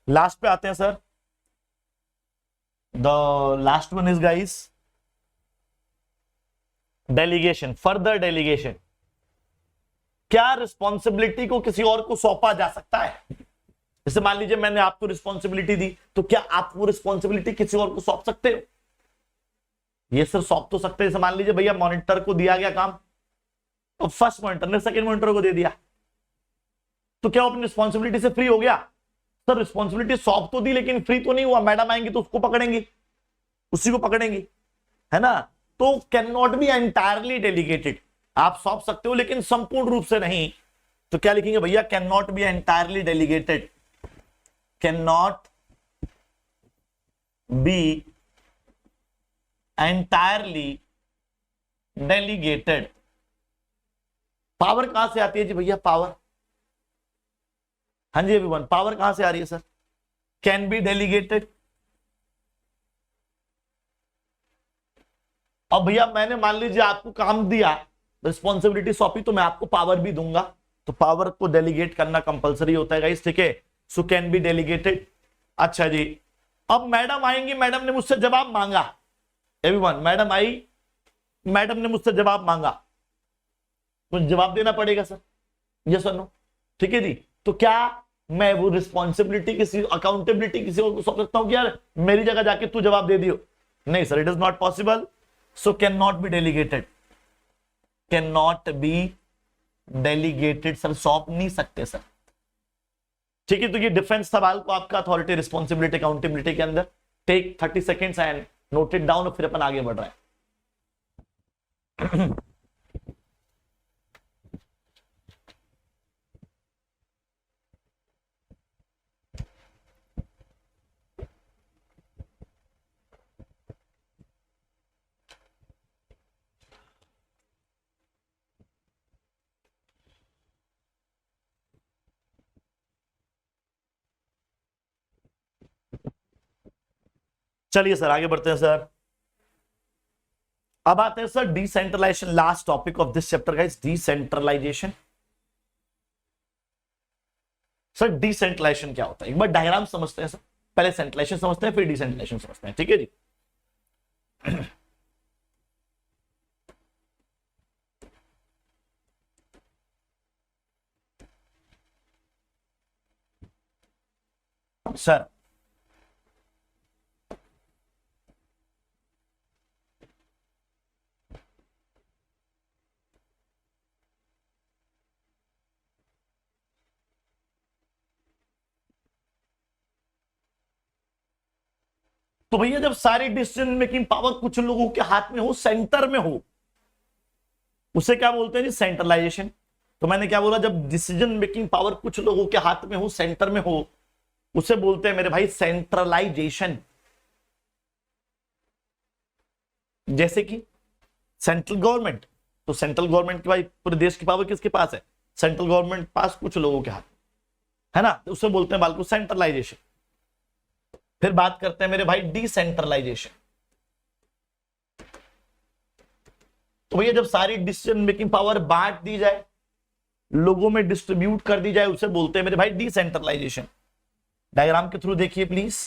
लास्ट पे आते हैं sir. The last one is guys delegation, further delegation. क्या रिस्पॉन्सिबिलिटी को किसी और को सौंपा जा सकता है? जैसे मान लीजिए मैंने आपको रिस्पॉन्सिबिलिटी दी, तो क्या आप वो रिस्पॉन्सिबिलिटी किसी और को सौंप सकते हो? ये सिर्फ सौंप तो सकते हैं। जैसे मान लीजिए भैया मॉनिटर को दिया गया काम, तो फर्स्ट मॉनिटर ने सेकंड मॉनिटर को दे दिया, तो क्या वो अपनी रिस्पॉन्सिबिलिटी से फ्री हो गया? सर रिस्पॉन्सिबिलिटी सौंप तो दी लेकिन फ्री तो नहीं हुआ। मैडम आएंगी तो उसको पकड़ेंगी, उसी को पकड़ेंगी, है ना? तो can not be entirely delegated. आप सौंप सकते हो लेकिन संपूर्ण रूप से नहीं। तो क्या लिखेंगे भैया? Can not be entirely delegated. Can not be entirely delegated. Power कहां से आती है जी भैया? पावर, हाँ जी एवरीवन, पावर कहां से आ रही है सर? Can be delegated. अब भैया मैंने मान लीजिए आपको काम दिया, रिस्पॉन्सिबिलिटी सौंपी, तो मैं आपको पावर भी दूंगा, तो पावर को डेलीगेट करना कंपलसरी होता है गाइस। ठीक है, सो कैन बी डेलीगेटेड। अच्छा जी, अब मैडम आएंगी, मैडम ने मुझसे जवाब मांगा। एवरीवन, मैडम आई, मैडम ने मुझसे जवाब मांगा, मुझे जवाब देना पड़ेगा सर, यस और नो। ठीक है जी। तो क्या मैं वो रिस्पॉन्सिबिलिटी किसी, अकाउंटेबिलिटी किसी और को सौंप सकता हूं कि यार मेरी जगह जाके तू जवाब दे दियो? नहीं sir, it is not possible. So can not be delegated. Can not be delegated sir, सौंप नहीं सकते सर। ठीक है, तो ये डिफरेंस सवाल को आपका अथॉरिटी, रिस्पॉन्सिबिलिटी, अकाउंटेबिलिटी के अंदर। Take 30 seconds and note it down, फिर अपन आगे बढ़ रहे हैं। चलिए सर आगे बढ़ते हैं सर। अब आते हैं sir decentralisation, last topic of this chapter guys, decentralisation. Sir decentralisation क्या होता है? एक बार डायग्राम समझते हैं सर, पहले सेंट्रलाइजेशन समझते हैं फिर डिसेंट्रलाइजेशन समझते हैं। ठीक है जी। सर तो भैया जब सारी डिसीजन मेकिंग पावर कुछ लोगों के हाथ में हो, सेंटर में हो, उसे क्या बोलते हैं जी? सेंट्रलाइजेशन। तो मैंने क्या बोला? जब डिसीजन मेकिंग पावर कुछ लोगों के हाथ में हो, सेंटर में हो, उसे बोलते हैं मेरे भाई सेंट्रलाइजेशन। जैसे कि सेंट्रल गवर्नमेंट, तो सेंट्रल गवर्नमेंट के भाई पूरे देश की पावर किसके पास है? सेंट्रल गवर्नमेंट पास, कुछ लोगों के हाथ, है ना? तो उसे बोलते हैं बाल को सेंट्रलाइजेशन। फिर बात करते हैं मेरे भाई डिसेंट्रलाइजेशन। तो भैया जब सारी डिसीजन मेकिंग पावर बांट दी जाए, लोगों में डिस्ट्रीब्यूट कर दी जाए, उसे बोलते हैं मेरे भाई डिसेंट्रलाइजेशन। डायग्राम के थ्रू देखिए प्लीज।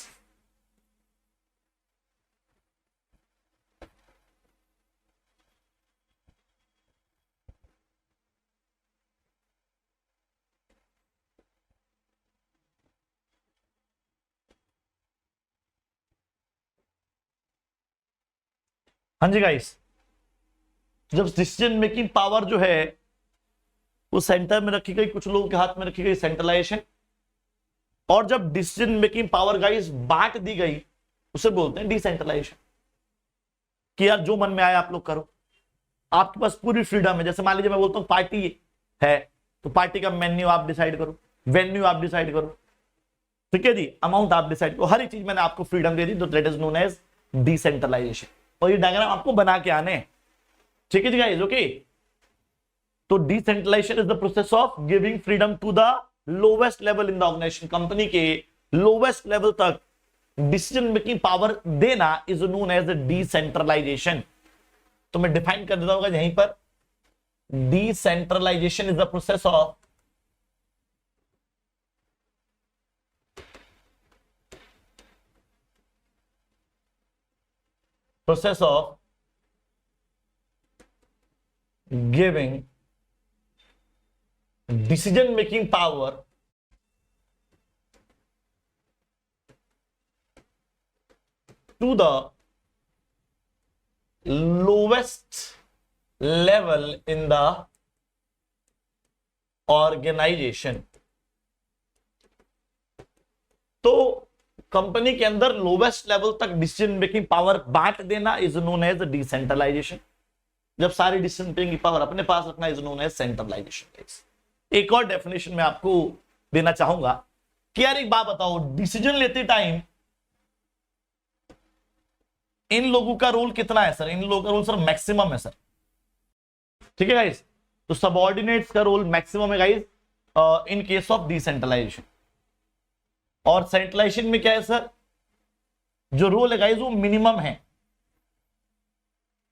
हाँ जी गाइस, जब डिसीजन मेकिंग पावर जो है वो सेंटर में रखी गई, कुछ लोगों के हाथ में रखी गई सेंट्रलाइजेशन। और जब डिसीजन मेकिंग पावर गाइस बांट दी गई उसे बोलते हैं डिसेंट्रलाइजेशन, कि यार जो मन में आए आप लोग करो, आपके पास पूरी फ्रीडम है। जैसे मान लीजिए मैं बोलता हूं पार्टी है तो पार्टी का मेन्यू आप डिसाइड करो, वेन्यू आप डिसाइड करो, ठीक है जी, अमाउंट आप डिसाइड करो, हर एक चीज मैंने आपको फ्रीडम दे दी, तो that is known as decentralisation. और ये डायग्राम आपको बना के आने, ठीक है जी गाइस, ओके। तो decentralisation is the process of giving freedom to the lowest level in the organisation. Company के लोवेस्ट लेवल तक डिसीजन मेकिंग पावर देना इज नोन एज डिसेंट्रलाइजेशन। तो मैं डिफाइन कर देता हूं यहीं पर, decentralisation is the process of giving decision making power to the lowest level in the organization। तो कंपनी के अंदर लोवेस्ट लेवल तक डिसीजन मेकिंग पावर बांट देना इज नोन एज डिसेंट्रलाइजेशन। जब सारी डिसीजन मेकिंग पावर अपने पास रखना इज नोन एज सेंट्रलाइजेशन। एक और डेफिनेशन मैं आपको देना चाहूंगा कि यार एक बात बताओ, डिसीजन लेते टाइम इन लोगों का रोल कितना है सर? इन लोगों का रोल सर मैक्सिमम है सर, ठीक है गाइस। तो सबऑर्डिनेट्स का रोल मैक्सिमम है guys in case of decentralisation. और सेंट्रलाइजेशन में क्या है सर? जो रोल है गाइस वो मिनिमम है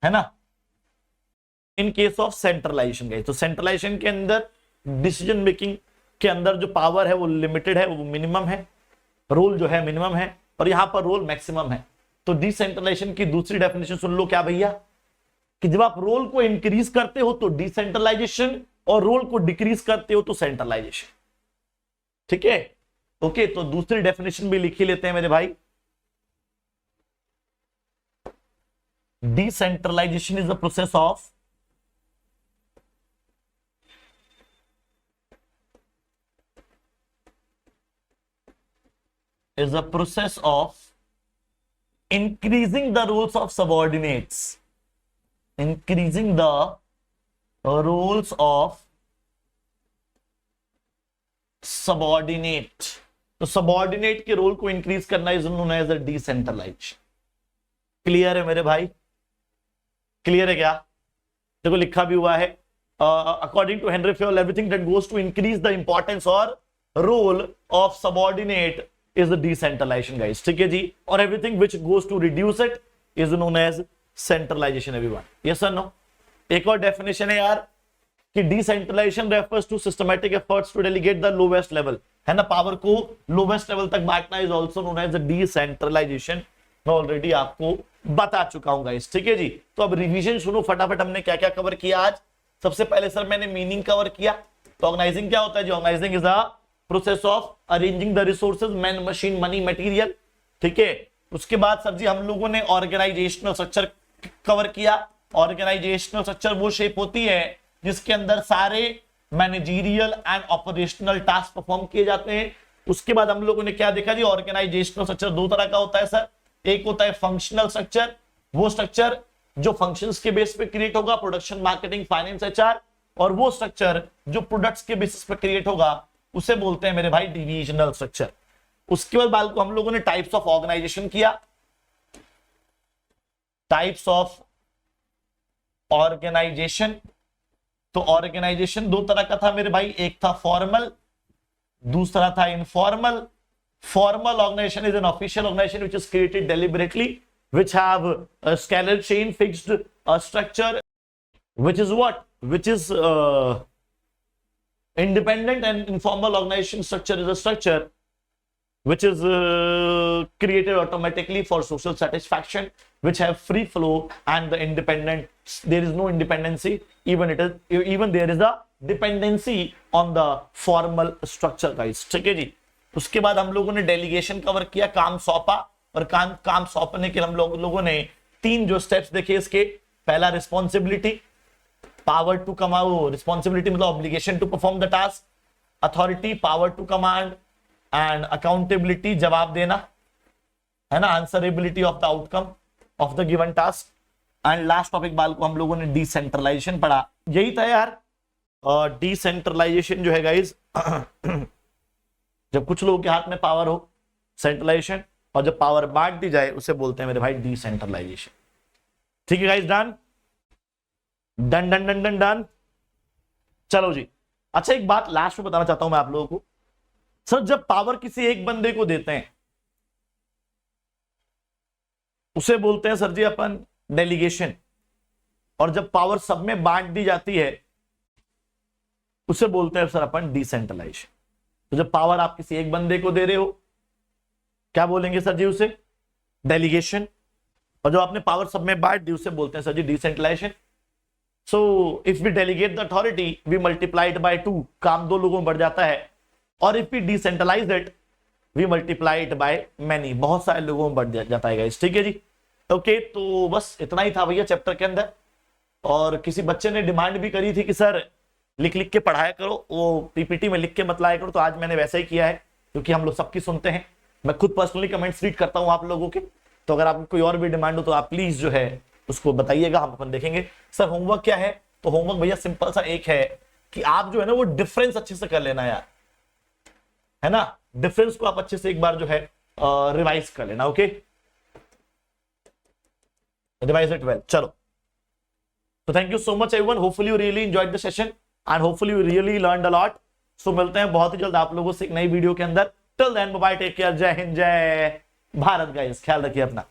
ना, in case of centralisation guys. तो सेंट्रलाइजेशन के अंदर डिसीजन मेकिंग के अंदर जो पावर है वो लिमिटेड है, वो मिनिमम है, रोल जो है मिनिमम है, और यहां पर रोल मैक्सिमम है। तो डिसेंट्रलाइजेशन की दूसरी डेफिनेशन सुन लो क्या भैया, कि जब आप रोल को इंक्रीज करते हो तो डिसेंट्रलाइजेशन, और रोल को डिक्रीज करते हो तो सेंट्रलाइजेशन, ठीक है, ओके। तो दूसरी डेफिनेशन भी लिख ही लेते हैं मेरे भाई। Decentralisation is the process of increasing the roles of subordinates, increasing the roles of subordinate। तो सबऑर्डिनेट के रोल को इंक्रीज करना is known as a decentralisation. Clear है मेरे भाई? क्लियर है क्या? देखो लिखा भी हुआ है, according to Henri Fayol everything that goes to increase the importance और role of subordinate is the decentralization guys, ठीक है जी। और everything which goes to reduce it is known as centralization everyone, yes or no? एक और definition है यार कि decentralization refers to systematic efforts to delegate the lowest level, है ना, पावर को lowest level तक बांटना is also known as decentralization। मैं ऑलरेडी आपको बता चुका हूं गाइस, ठीक है जी। तो अब रिवीजन सुनो फटाफट, हमने क्या क्या कवर किया आज। सबसे पहले सर मैंने मीनिंग कवर किया। तो ऑर्गेनाइजिंग क्या होता है जी? Organising is a process of arranging the resources, man machine money material, ठीक है। उसके बाद सर जी हम लोगों ने ऑर्गेनाइजेशनल स्ट्रक्चर कवर किया। ऑर्गेनाइजेशनल स्ट्रक्चर वो शेप होती है जिसके अंदर सारे managerial and operational task perform किए जाते हैं। उसके बाद हम लोगों ने क्या देखा जी? ऑर्गेनाइजेशनल स्ट्रक्चर दो तरह का होता है सर। एक होता है फंक्शनल स्ट्रक्चर, वो स्ट्रक्चर जो फंक्शंस के बेस पे क्रिएट होगा, प्रोडक्शन, मार्केटिंग, फाइनेंस, एचआर। और वो स्ट्रक्चर जो प्रोडक्ट्स के बेसिस पे क्रिएट होगा उसे बोलते हैं मेरे भाई डिविजनल स्ट्रक्चर। उसके बाद हम लोगों ने टाइप्स ऑफ ऑर्गेनाइजेशन किया। टाइप्स ऑफ ऑर्गेनाइजेशन, तो ऑर्गेनाइजेशन दो तरह का था मेरे भाई, एक था फॉर्मल, दूसरा था informal. Formal organisation is an official organisation which is created deliberately, which have a scalar chain fixed structure, which is what, which is independent, and informal organization structure is a structure which is created automatically for social satisfaction, which have free flow and the independent, there is no independency, even there is a dependency on the formal structure guys, ठीक है जी। उसके बाद हम लोगों ने delegation cover किया, काम सौंपा। और काम सौंपने के हम लोगों ने तीन जो स्टेप्स देखे इसके। पहला responsibility, power to command, responsibility मतलब obligation to perform the task, authority power to command, and accountability जवाब देना, है ना, answerability of the outcome of the given task, and last topic बाल को हम लोगों ने डिसेंट्रलाइजेशन पढ़ा। यही था यार डिसेंट्रलाइजेशन जो है गाइज जब कुछ लोगों के हाथ में पावर हो, सेंट्रलाइजेशन, और जब पावर बांट दी जाए उसे बोलते हैं मेरे भाई डिसेंट्रलाइजेशन। ठीक है guys, done done done done done done. चलो जी, अच्छा एक बात लास्ट में बताना चाहता हूं मैं आप लोगों को, सर जब पावर किसी एक बंदे को देते हैं उसे बोलते हैं सर जी अपन डेलीगेशन, और जब पावर सब में बांट दी जाती है उसे बोलते हैं सर अपन डिसेंट्रलाइजेशन। तो जब पावर आप किसी एक बंदे को दे रहे हो क्या बोलेंगे सर जी उसे डेलीगेशन, और जब आपने पावर सब में बांट दी उसे बोलते हैं सर जी decentralisation. So if we delegate the authority we multiplied by 2, काम 2 लोगों में बढ़ जाता है, और if we decentralise it we multiplied by many, बहुत सारे लोगों में बढ़ जाता है गाइस। ठीक है जी, ओके तो बस इतना ही था भैया चैप्टर के अंदर। और किसी बच्चे ने डिमांड भी करी थी कि सर लिख लिख के पढ़ाया करो, वो पीपीटी में लिख के मत लाया करो, तो आज मैंने वैसा ही किया है क्योंकि हम लोग सबकी सुनते हैं, मैं खुद पर्सनली कमेंट्स रीड करता हूं आप लोगों के, तो अगर आपको कोई और भी डिमांड हो तो आप प्लीज जो है उसको बताइएगा, हम अपन देखेंगे। सर होमवर्क क्या है, तो होमवर्क भैया सिंपल सा एक है कि आप जो है ना वो डिफरेंस अच्छे से कर लेना यार, है ना, डिफरेंस को आप अच्छे से एक बार जो है रिवाइज कर लेना। Okay, revise it well. चलो, तो thank you so much everyone, hopefully you really enjoyed the session and hopefully you really learned a lot. So मिलते हैं बहुत ही जल्द आप लोगों से एक नई वीडियो के अंदर। Till then bye bye, take care, जय हिंद जय भारत गाइस, ख्याल रखिए अपना।